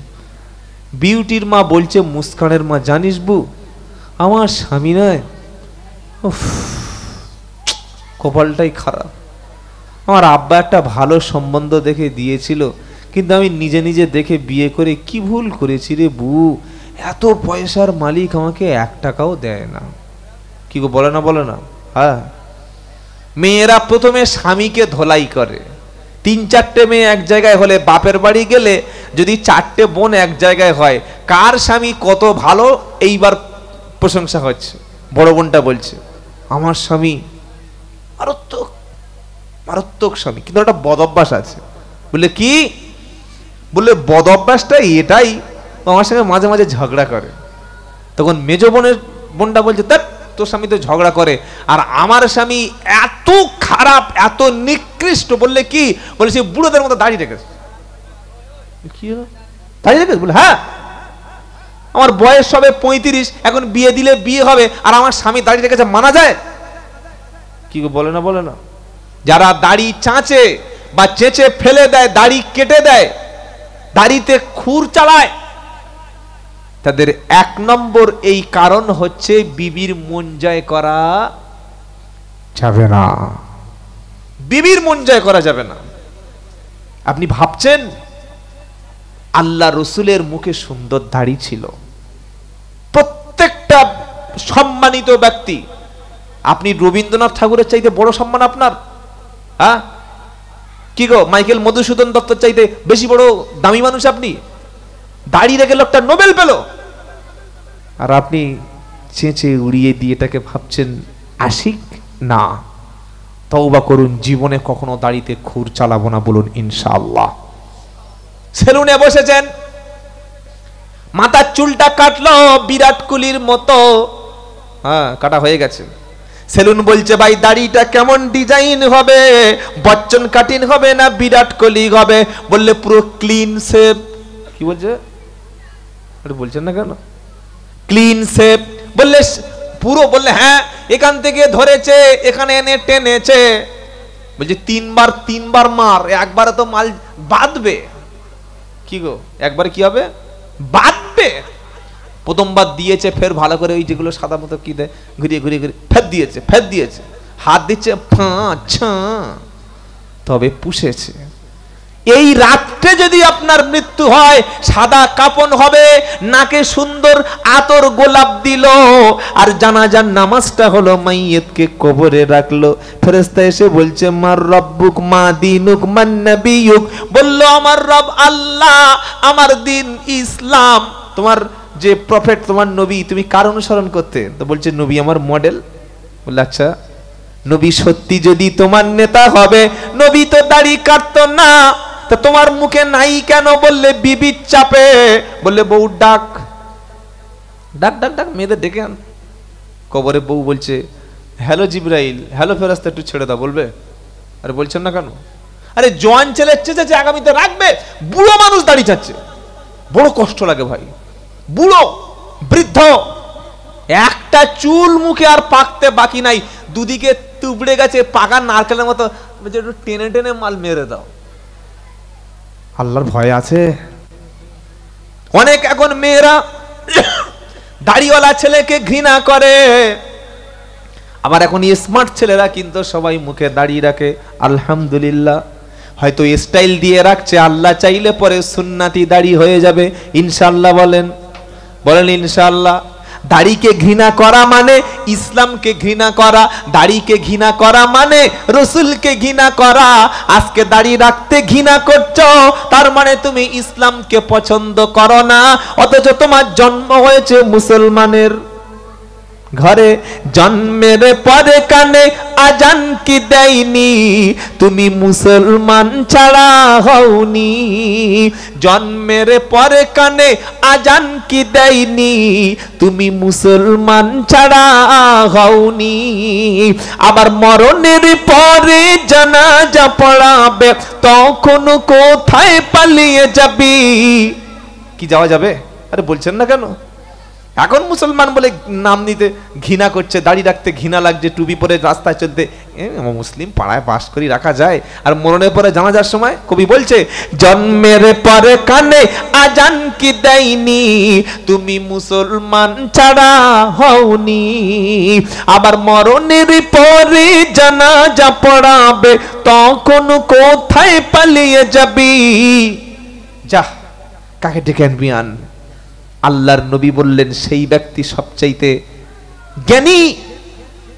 বিউটির মা বলছে মুস্কানের মা, জানিস বু, আমার স্বামী নয়, কপালটাই খারাপ। আমার আব্বা একটা ভালো সম্বন্ধ দেখে দিয়েছিল, কিন্তু আমি নিজে নিজে দেখে বিয়ে করে কি ভুল করেছি রে বু, এত পয়সার মালিক আমাকে 1 টাকাও দেয় না। কি গো, বলে না বলে না? হ্যাঁ, মেয়েরা প্রথমে স্বামীকে ধোলাই করে। 3-4টে মেয়ে এক জায়গায় হলে, বাপের বাড়ি গেলে যদি 4টে বোন এক জায়গায় হয়, কার স্বামী কত ভালো এইবার প্রশংসা হচ্ছে। বড় বোনটা বলছে আমার স্বামী মারাত্মক মারাত্মক স্বামী, কিন্তু একটা বদ অভ্যাস আছে। বলে কি? বলে বদ অভ্যাসটা এটাই, আমার সঙ্গে মাঝে মাঝে ঝগড়া করে। তখন মেজ বোনটা বলছে, দেখ তোর স্বামী তো ঝগড়া করে, আর আমার স্বামী এত খারাপ, এত নিকৃষ্ট। বললে কি? বলে সে বুড়োদের মতো দাড়ি রেখেছে। কি দাড়ি রেখেছে? বলে হ্যাঁ, আমার বয়স হবে 35, এখন বিয়ে দিলে বিয়ে হবে, আর আমার স্বামী দাড়ি রেখেছে, মানা যায়? কি বলে না বলে না? যারা দাড়ি চাঁচে বা চেঁচে ফেলে দেয়, দাড়ি কেটে দেয়, দাড়িতে খুর চালায়, তাদের 1 নম্বর এই কারণ হচ্ছে বিবির মন জয় করা যাবে না। বিবির মন জয় করা যাবে না। আপনি ভাবছেন আল্লাহ রসুলের মুখে সুন্দর দাড়ি ছিল, প্রত্যেকটা সম্মানিত ব্যক্তি। আপনি রবীন্দ্রনাথ ঠাকুরের চাইতে বড় সম্মান আপনার? হ্যাঁ, কি গো, মাইকেল মধুসূদন দত্তর চাইতে বেশি বড় দামি মানুষ আপনি? দাড়ি রেখে লোকটা নোবেল পেল, আর আপনি চেঁচে উড়িয়ে দিয়ে এটাকে ভাবছেন আশিক? না, তওবা করুন, জীবনে কখনো দাড়িতে খুর চালাবো না বলুন ইনশাআল্লাহ। সেলুনে বসেছেন, মাথার চুলটা কাটলো বিরাট কোহলির মতো, হ্যাঁ কাটা হয়ে গেছে। সেলুন বলছে ভাই দাড়িটা কেমন ডিজাইন হবে, বচ্চন কাটিং হবে না বিরাট কোহলি হবে? বললে পুরো ক্লিন শেপ। কি বলছে? আরে বলছেন না কেন? Clean shape. বললে পুরো? বললে হ্যাঁ, এখান থেকে ধরেছে, এখানে এনে টেনেছে। বলছে 3বার মার, একবারে তো মাল বাঁধবে। কি গো, একবারে কি হবে? বাঁধবে। প্রথমবার দিয়েছে, ফের ভালো করে ওই যেগুলো সাদা মতো কি দেয়, ঘুরিয়ে ঘুরিয়ে ঘুরিয়ে ফের দিয়েছে, হাত দিচ্ছে, তবে পুষেছে। এই রাত্রে যদি আপনার মৃত্যু হয়, সাদা কাপন হবে, নাকে সুন্দর আতর গোলাপ দিল, আর জানাজার নামাজটা হলো, মাইয়িতকে কবরে রাখলো, ফেরেশতা এসে বলছে মার রব্বুক মা দীনুক মান নবিয়ুক। বলল আমার রব আল্লাহ, আমার দিন ইসলাম। তোমার যে প্রফেট, তোমার নবী, তুমি কার অনুসরণ করতে? তো বলছে নবী আমার মডেল। বললে আচ্ছা, নবী সত্যি যদি তোমার নেতা হবে, নবী তো দাড়ি কাটতো না, তা তোমার মুখে নাই কেন? বললে বিবির চাপে। বললে বউ ডাক ডাক ডাক ডাক, মেয়েদের ডেকে আন। কবরে বউ বলছে হ্যালো জিবরাইল, হ্যালো ফেরেশতা, একটু ছেড়ে দাও। বলবে আরে বলছেন না কেন? আরে জোয়ান ছেলে চেঁচেছে, আগামীতে রাখবে, বুড়ো মানুষ দাড়ি চাচ্ছে, বড় কষ্ট লাগে ভাই। বুড়ো বৃদ্ধ, একটা চুল মুখে আর পাকতে বাকি নাই, দুদিকে তুবড়ে গেছে পাকা নারকেলের মতো, একটু টেনে টেনে মাল মেরে দাও। আল্লাহর ভয় আছে? অনেক এখন মেয়েরা দাড়িওয়ালা ছেলেকে ঘৃণা করে, আবার এখন স্মার্ট ছেলেরা কিন্তু সবাই মুখে দাড়ি রাখে। আলহামদুলিল্লাহ, হয়তো স্টাইল দিয়ে রাখছে, আল্লাহ চাইলে পরে সুন্নাতি দাড়ি হয়ে যাবে ইনশাআল্লাহ। বলেন বলেন ইনশাআল্লাহ। দাড়িকে ঘৃণা করা মানে ইসলামকে ঘৃণা করা, দাড়িকে ঘৃণা করা মানে রসুলকে ঘৃণা করা। আজকে দাড়ি রাখতে ঘৃণা করছো, তার মানে তুমি ইসলামকে পছন্দ করো না, অথচ তোমার জন্ম হয়েছে মুসলমানের। ঘরে জন্মের পরে কানে আজান কি দেয়নি, তুমি মুসলমান ছাড়া হওনি। জন্মের পরে কানে আজান কি দেয়নি, তুমি মুসলমান ছাড়া হওনি। আবার মরণের পরে জানাজা পড়াবে, তখন কোথায় পালিয়ে যাবি? কি যাওয়া যাবে? আরে বলছেন না কেন? এখন মুসলমান বলে নাম নিতে ঘৃণা করছে, দাড়ি রাখতে ঘৃণা লাগছে, টুপি পরে রাস্তায় চলতে মুসলিম পাড়ায় বাস করি রাখা যায়। আর মরণের পরে জানাজার সময় কবি বলছে জন্মের পরে কানে আজান কি দেয়নি, তুমি মুসলমান ছাড়া হওনি। আবার মরণের পরে জানাজা পড়াবে, তখন কোথায় পালিয়ে যাবি? যা কাকে ডেকে আনবি আন। আল্লাহর নবী বললেন সেই ব্যক্তি সবচাইতে জ্ঞানী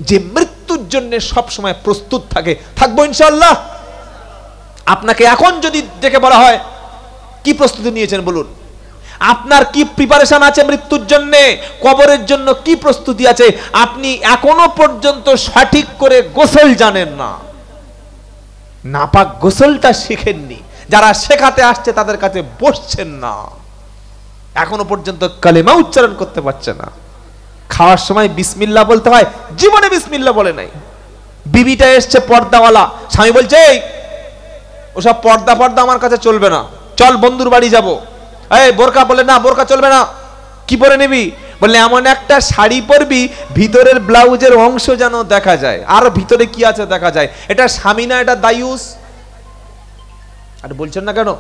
যে মৃত্যুর জন্য সব সময় প্রস্তুত থাকে। থাকবো ইনশাআল্লাহ। আপনাকে এখন যদি ডেকে বলা হয় কি প্রস্তুতি নিয়েছেন বলুন, আপনার কি প্রিপারেশন আছে মৃত্যুর জন্য, কবরের জন্য কি প্রস্তুতি আছে? আপনি এখনো পর্যন্ত সঠিক করে গোসল জানেন না, নাপাক গোসলটা শিখেননি, যারা শেখাতে আসছে তাদের কাছে বসছেন না, এখনো পর্যন্ত কালেমা উচ্চারণ করতে পারছে না। খাওয়ার সময় বিসমিল্লাহ বলতে হয়, জীবনে বিসমিল্লাহ বলে নাই। বিবিটা এসছে পর্দাওয়ালা, স্বামী বলছে এই ওসব পর্দা পর্দা আমার কাছে চলবে না, চল বন্ধুর বাড়ি যাব। এই বোরকা, বলে না বোরকা চলবে না। কি পরে নিবি? বললে এমন একটা শাড়ি পরবি ভিতরের ব্লাউজের অংশ যেন দেখা যায়, আর ভিতরে কি আছে দেখা যায়। এটা স্বামী না, এটা দায়ুস। আর বলছেন না কেন?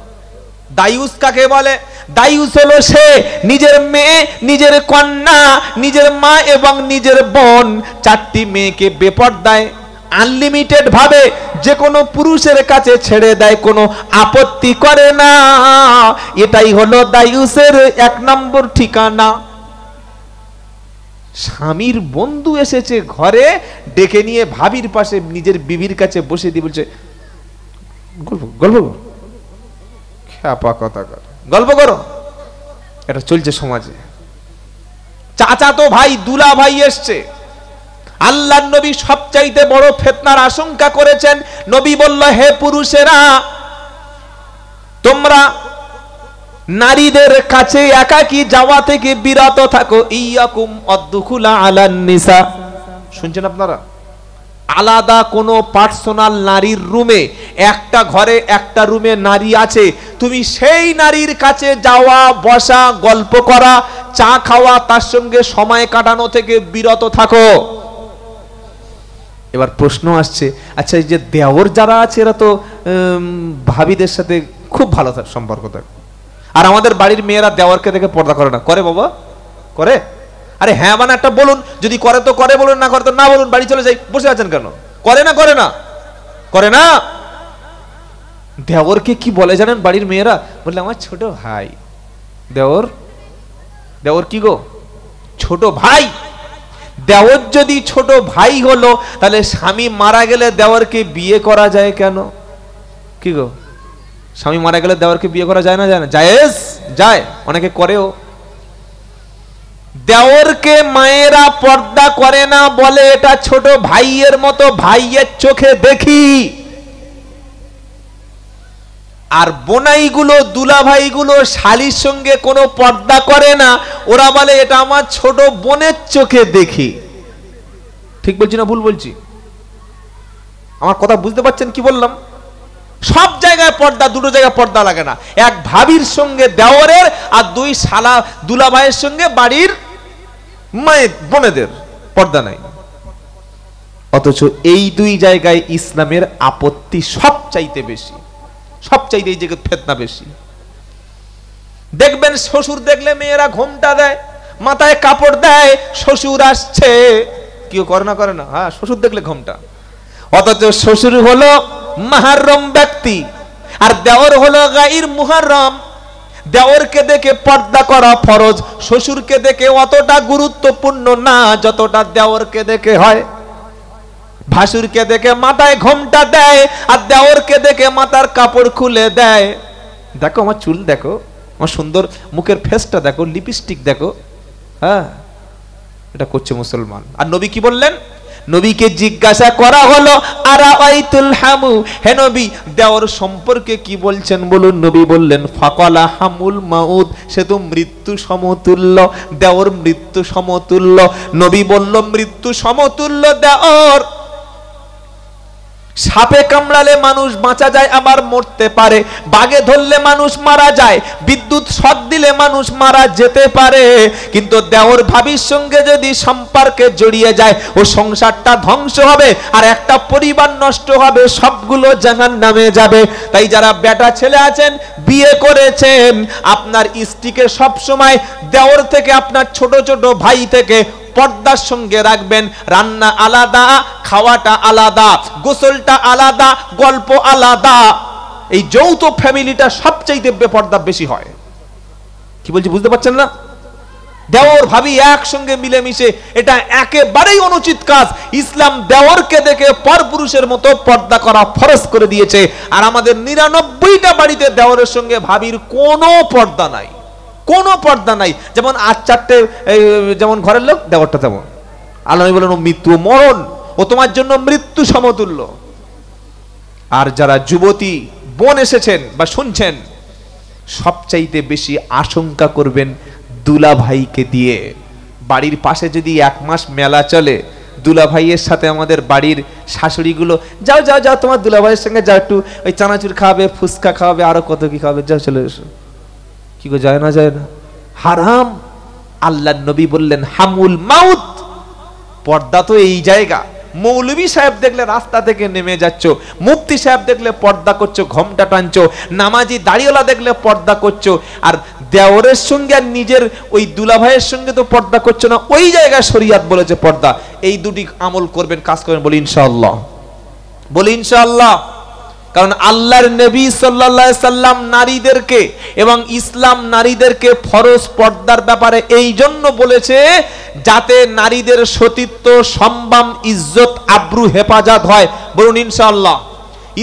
দায়ুস কাকে বলে? দায়ুস হলো সে নিজের মেয়ে, নিজের কন্যা, নিজের মা এবং নিজের বোন, চারটি মেয়েকে বেপরদায় আনলিমিটেড ভাবে যে কোনো পুরুষের কাছে ছেড়ে দেয়, কোনো আপত্তি করে না। এটাই হলো দায়ুসের এক নম্বর ঠিকানা। স্বামীর বন্ধু এসেছে ঘরে, ডেকে নিয়ে ভাবির পাশে নিজের বিবির কাছে বসে দিয়ে বলছে গল্প গল্প গল্প করো। এটা চলছে সমাজে। চাচা তো ভাই, দুলা ভাই এসছে। আল্লাহর নবী সবচাইতে বড় ফিতনার আশঙ্কা করেছেন। নবী বলল, হে পুরুষেরা, তোমরা নারীদের কাছে একাকী যাওয়া থেকে বিরত থাকো। ইয়াকুম আদ-দুখুলা আলান নিসা। শুনছেন আপনারা? আলাদা কোনো পার্সোনাল নারীর রুমে, একটা ঘরে একটা রুমে নারী আছে, তুমি সেই নারীর কাছে যাওয়া, বসা, গল্প করা, চা খাওয়া, তার সঙ্গে সময় কাটানো থেকে বিরত থাকো। এবার প্রশ্ন আসছে, আচ্ছা এই যে দেওর যারা আছে এরা তো ভাবিদের সাথে খুব ভালো সম্পর্ক থাকে, আর আমাদের বাড়ির মেয়েরা দেওরকে দেখে পর্দা করে না, করে বাবা? করে? আরে হ্যাঁ মানে একটা বলুন, যদি করে তো করে বলুন, না করে তো না বলুন, বাড়ি চলে যাই। বসে আছেন কেন? করে না? করে না? করে না? দেওরকে কি বলে জানেন বাড়ির মেয়েরা? বললে আমার ছোট ভাই। দেওর? দেওর কি গো? ছোট ভাই। দেওর যদি ছোট ভাই হলো, তাহলে স্বামী মারা গেলে দেওরকে বিয়ে করা যায় কেন? কি গো, স্বামী মারা গেলে দেওরকে বিয়ে করা যায় না? যায় না? জায়েজ? যায়, অনেকে করেও। দেওরকে মায়েরা পর্দা করে না, বলে এটা ছোট ভাইয়ের মতো, ভাইয়ের চোখে দেখি। আর বোনাইগুলো, দুলাভাইগুলো শালির সঙ্গে কোনো পর্দা করে না, ওরা বলে এটা আমার ছোট বোনের চোখে দেখি। ঠিক বলছি না ভুল বলছি? আমার কথা বুঝতে পারছেন কি বললাম? সব জায়গায় পর্দা, দুটো জায়গায় পর্দা লাগে না। এক ভাবির সঙ্গে দেওরের, আর দুই শালা দুলাভাইয়ের সঙ্গে বাড়ির মায়ের বোনেদের পর্দা নাই। অথচ এই দুই জায়গায় ইসলামের আপত্তি সবচাইতে বেশি, সবচাইতে এই জায়গায় ফিতনা বেশি। দেখবেন শ্বশুর দেখলে মেয়েরা ঘোমটা দেয়, মাথায় কাপড় দেয়, শ্বশুর আসছে। কেউ করে না? করে না? হ্যাঁ, শ্বশুর দেখলে ঘোমটা। অথচ শ্বশুর হলো মুহররম ব্যক্তি, আর দেওর হলো গায়র মুহররম। দেওরকে দেখে পর্দা করা ফরজ, শ্বশুরকে দেখে অতটা গুরুত্বপূর্ণ না যতটা দেওরকে দেখে হয়। ভাসুরকে দেখে মাথায় ঘোমটা দেয়, আর দেওরকে দেখে মাথার কাপড় খুলে দেয়। দেখো আমার চুল দেখো, আমার সুন্দর মুখের ফেসটা দেখো, লিপস্টিক দেখো। হ্যাঁ, এটা করছে মুসলমান। আর নবী কি বললেন? নবীকে জিজ্ঞাসা করা হলো আরাআইতুল হামু, হে নবী দেওর সম্পর্কে কি বলছেন বলুন। নবী বললেন ফাকালা হামুল মাউত, সে তো মৃত্যু সমতুল্য, দেওর মৃত্যু সমতুল্য। নবী বলল মৃত্যু সমতুল্য দেওর। সাপে কামড়ালে মানুষ বাঁচা যায় আবার মরতে পারে, বাগে ধরলে মানুষ মারা যায়, বিদ্যুৎ শক দিলে মানুষ মারা যেতে পারে, কিন্তু দেওর ভাবির সঙ্গে যদি সম্পর্কে জড়িয়ে যায় ও সংসারটা ধ্বংস হবে আর একটা পরিবার নষ্ট হবে, সবগুলো জাহান্নামে যাবে। তাই যারা বেটা ছেলে আছেন বিয়ে করেছেন, আপনার স্ত্রীকে সব সময় দেওর থেকে, আপনার ছোট ছোট ভাই থেকে পর্দার সঙ্গে রাখবেন। রান্না আলাদা, খাওয়াটা আলাদা, গোসলটা আলাদা, গল্প আলাদা। এই যৌথ ফ্যামিলিটা সবচেয়ে বেপর্দা বেশি হয়। কি বলছি বুঝতে পারছেন না? দেওর ভাবি একসঙ্গে মিলেমিশে, এটা একেবারেই অনুচিত কাজ। ইসলাম দেওরকে দেখে পরপুরুষের মতো পর্দা করা ফরজ করে দিয়েছে। আর আমাদের 99টা বাড়িতে দেওরের সঙ্গে ভাবির কোনো পর্দা নাই, কোনো পর্দা নাই। যেমন 8-4টে যেমন ঘরের লোক, দেওরটা তেমন। আল্লাহ বলেন ও মৃত্যু মরণ, ও তোমার জন্য মৃত্যু সমতুল্য। আর যারা যুবতী বোন এসেছেন বা শুনছেন, সবচাইতে বেশি আশঙ্কা করবেন দুলা ভাইকে দিয়ে। বাড়ির পাশে যদি 1 মাস মেলা চলে, দুলা ভাইয়ের সাথে আমাদের বাড়ির শাশুড়িগুলো যাও যাও যাও তোমার দুলা ভাইয়ের সঙ্গে যাও, একটু ওই চানাচুর খাওয়াবে, ফুচকা খাওয়াবে, আরো কত কি খাওয়াবে, যাও চলে এসো। কি গো, যায় না? যায় না, হারাম। আল্লাহর নবী বললেন হামুল মাউত, পর্দা তো এই জায়গা। মৌলভী সাহেব দেখলে রাস্তা থেকে নেমে যাচ্ছ, মুফতি সাহেব দেখলে পর্দা করছো, ঘোমটা টানছো, নামাজি দাড়িওয়ালা দেখলে পর্দা করছো, আর দেওরের সঙ্গে আর নিজের ওই দুলাভাইয়ের সঙ্গে তো পর্দা করছো না। ওই জায়গায় শরীয়ত বলেছে পর্দা। এই দুটি আমল করবেন, কাজ করবেন, বলি ইনশাআল্লাহ, বলি ইনশাআল্লাহ। কারণ আল্লাহর নবী সাল্লাল্লাহু আলাইহি সাল্লাম নারীদেরকে এবং ইসলাম নারীদেরকে ফরজ পর্দার ব্যাপারে এই জন্য বলেছে যাতে নারীদের সতীত্ব, সম্মান, ইজ্জত, আব্রু হেফাজত হয়। বলুন ইনশাআল্লাহ।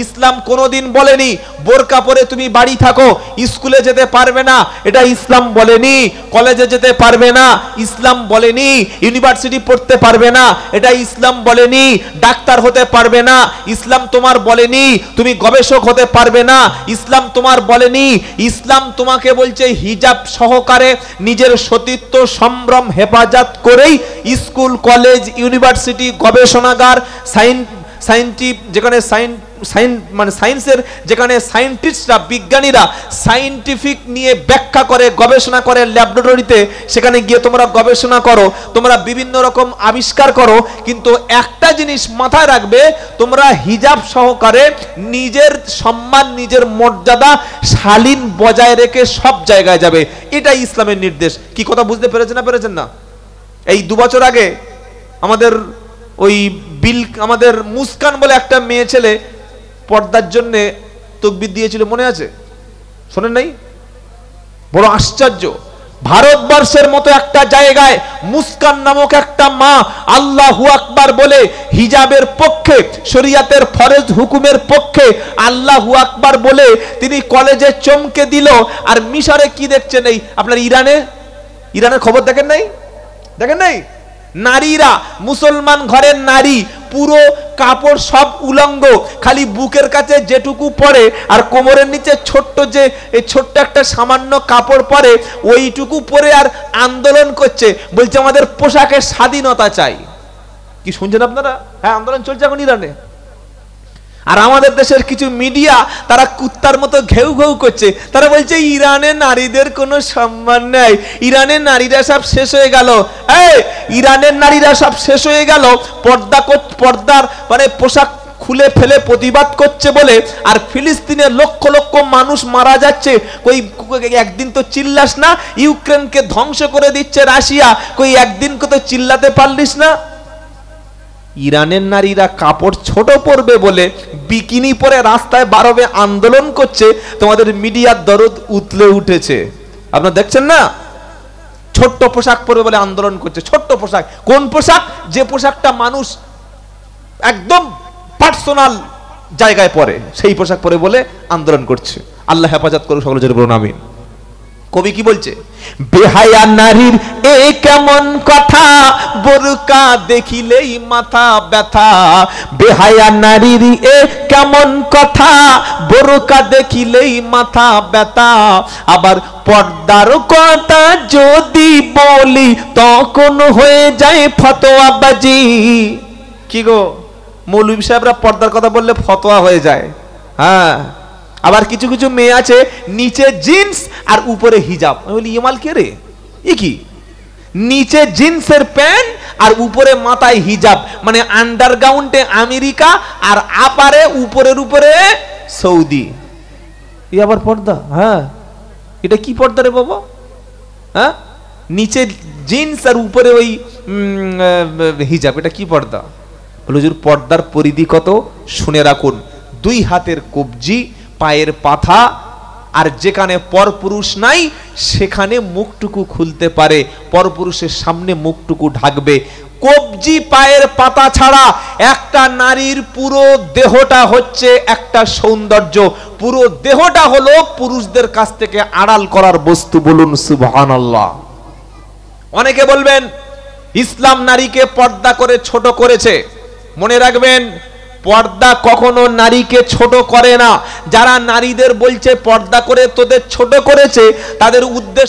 ইসলাম কোনোদিন বলেনি বোরকা পরে তুমি বাড়ি থাকো, স্কুলে যেতে পারবে না, এটা ইসলাম বলেনি। কলেজে যেতে পারবে না, ইসলাম বলেনি। ইউনিভার্সিটি পড়তে পারবে না, এটা ইসলাম বলেনি। ডাক্তার হতে পারবে না, ইসলাম তোমার বলেনি। তুমি গবেষক হতে পারবে না, ইসলাম তোমার বলেনি। ইসলাম তোমাকে বলছে হিজাব সহকারে নিজের সতীত্ব, সম্ভ্রম হেফাজত করেই স্কুল, কলেজ, ইউনিভার্সিটি, গবেষণাগার, যেখানে সায়েন্সের যেখানে সায়েন্টিস্টরা, বিজ্ঞানীরা সায়েন্টিফিক নিয়ে ব্যাখ্যা করে, গবেষণা করে ল্যাবরেটরিতে, সেখানে গিয়ে তোমরা গবেষণা করো, তোমরা বিভিন্ন রকম আবিষ্কার করো। কিন্তু একটা জিনিস মাথায় রাখবে, তোমরা হিজাব সহকারে নিজের সম্মান, নিজের মর্যাদা, শালীন বজায় রেখে সব জায়গায় যাবে। এটাই ইসলামের নির্দেশ। কি কথা বুঝতে পেরেছেন না? পেরেছেন না? এই 2 বছর আগে আমাদের আমাদের মুস্কান বলে একটা মেয়ে ছেলে পর্দার জন্য তকবির দিয়েছিল, মনে আছে? শোনেন নাই? বড় আশ্চর্য, ভারতবর্ষের মতো একটা জায়গায় মুস্কান নামক একটা মা আল্লাহু আকবার বলে হিজাবের পক্ষে, শরীয়তের ফরজ হুকুমের পক্ষে আল্লাহু আকবার বলে তিনি কলেজে চমকে দিল। আর মিশরে কি দেখছেন? এই আপনার ইরানের খবর দেখেন নাই? দেখেন নাই? নারীরা, মুসলমান ঘরের নারী পুরো কাপড় সব উলঙ্গ, খালি বুকের কাছে যেটুকু পরে আর কোমরের নিচে ছোট্ট একটা সামান্য কাপড় পরে, ওইটুকু পরে আর আন্দোলন করছে, বলছে আমাদের পোশাকের স্বাধীনতা চাই। কি শুনছেন আপনারা? হ্যাঁ, আন্দোলন চলছে এখন ইরানে। আর আমাদের দেশের কিছু মিডিয়া তারা কুত্তার মতো ঘেউ ঘেউ করছে, তারা বলছে ইরানের নারীদের কোনো সম্মান নেই, ইরানের নারীরা সব শেষ হয়ে গেল। এই ইরানের নারীরা সব শেষ হয়ে গেল পর্দার মানে পোশাক খুলে ফেলে প্রতিবাদ করছে বলে, আর ফিলিস্তিনের লক্ষ লক্ষ মানুষ মারা যাচ্ছে। একদিন তো চিল্লাস না? ইউক্রেনকে ধ্বংস করে দিচ্ছে রাশিয়া, একদিন তো চিল্লাতে পারলিস না? ইরানের নারীরা কাপড় ছোট পরবে বলে বিকিনি পরে রাস্তায় বারবে আন্দোলন করছে, তোমাদের মিডিয়ার দরদ উতলে উঠেছে। আপনারা দেখছেন না? ছোট্ট পোশাক পরবে বলে আন্দোলন করছে। ছোট্ট পোশাক, কোন পোশাক? যে পোশাকটা মানুষ একদম পার্সোনাল জায়গায় পরে, সেই পোশাক পরে বলে আন্দোলন করছে। আল্লাহ হেফাজত করুক সকলের জন্য, বলুন আমিন। কবি কি বলছে, বেহায়া নারীর এ কেমন কথা, বোরকা দেখিলেই মাথা ব্যথা। বেহায়া নারীর এ কেমন কথা, বোরকা দেখিলেই মাথা ব্যথা। আবার পর্দার কথা যদি বলি, তখন হয়ে যায় ফতোয়াবাজি। কি গো, মৌলভী সাহেবরা পর্দার কথা বললে ফতোয়া হয়ে যায়। হ্যাঁ, আবার কিছু কিছু মেয়ে আছে নিচে জিন্স আর উপরে হিজাব। আমি বলি ইমাল কে রে, এ কি? নিচে জিন্সের প্যান্ট আর উপরে মাথায় হিজাব, মানে আন্ডারগ্রাউন্ডে আমেরিকা আর আপারে উপরের উপরে সৌদি। এই আবার পর্দা? হ্যাঁ, এটা কি পর্দা রে বাবা? হ্যাঁ, নিচে জিন্স আর উপরে ওই হিজাব, এটা কি পর্দা? হুজুর পর্দার পরিধি কত শুনে রাখুন। 2 হাতের কবজি, পায়ের পাথা, আর যেখানে পরপুরুষ নাই সেখানে মুখটুকু খুলতে পারে, পরপুরুষের সামনে মুখটুকু ঢাকবে। কবজি পায়ের পাতা ছাড়া একটা নারীর পুরো দেহটা হচ্ছে একটা সৌন্দর্য, পুরো দেহটা হলো পুরুষদের কাছ থেকে আড়াল করার বস্তু। বলুন সুবহানাল্লাহ। অনেকে বলবেন ইসলাম নারীকে পর্দা করে ছোট করেছে। মনে রাখবেন, পর্দা কখনো নারীকে ছোট করে না। যারা নারীদের বলছে পর্দা করে তোদের ছোট করেছে, তাদের উদ্দেশ্য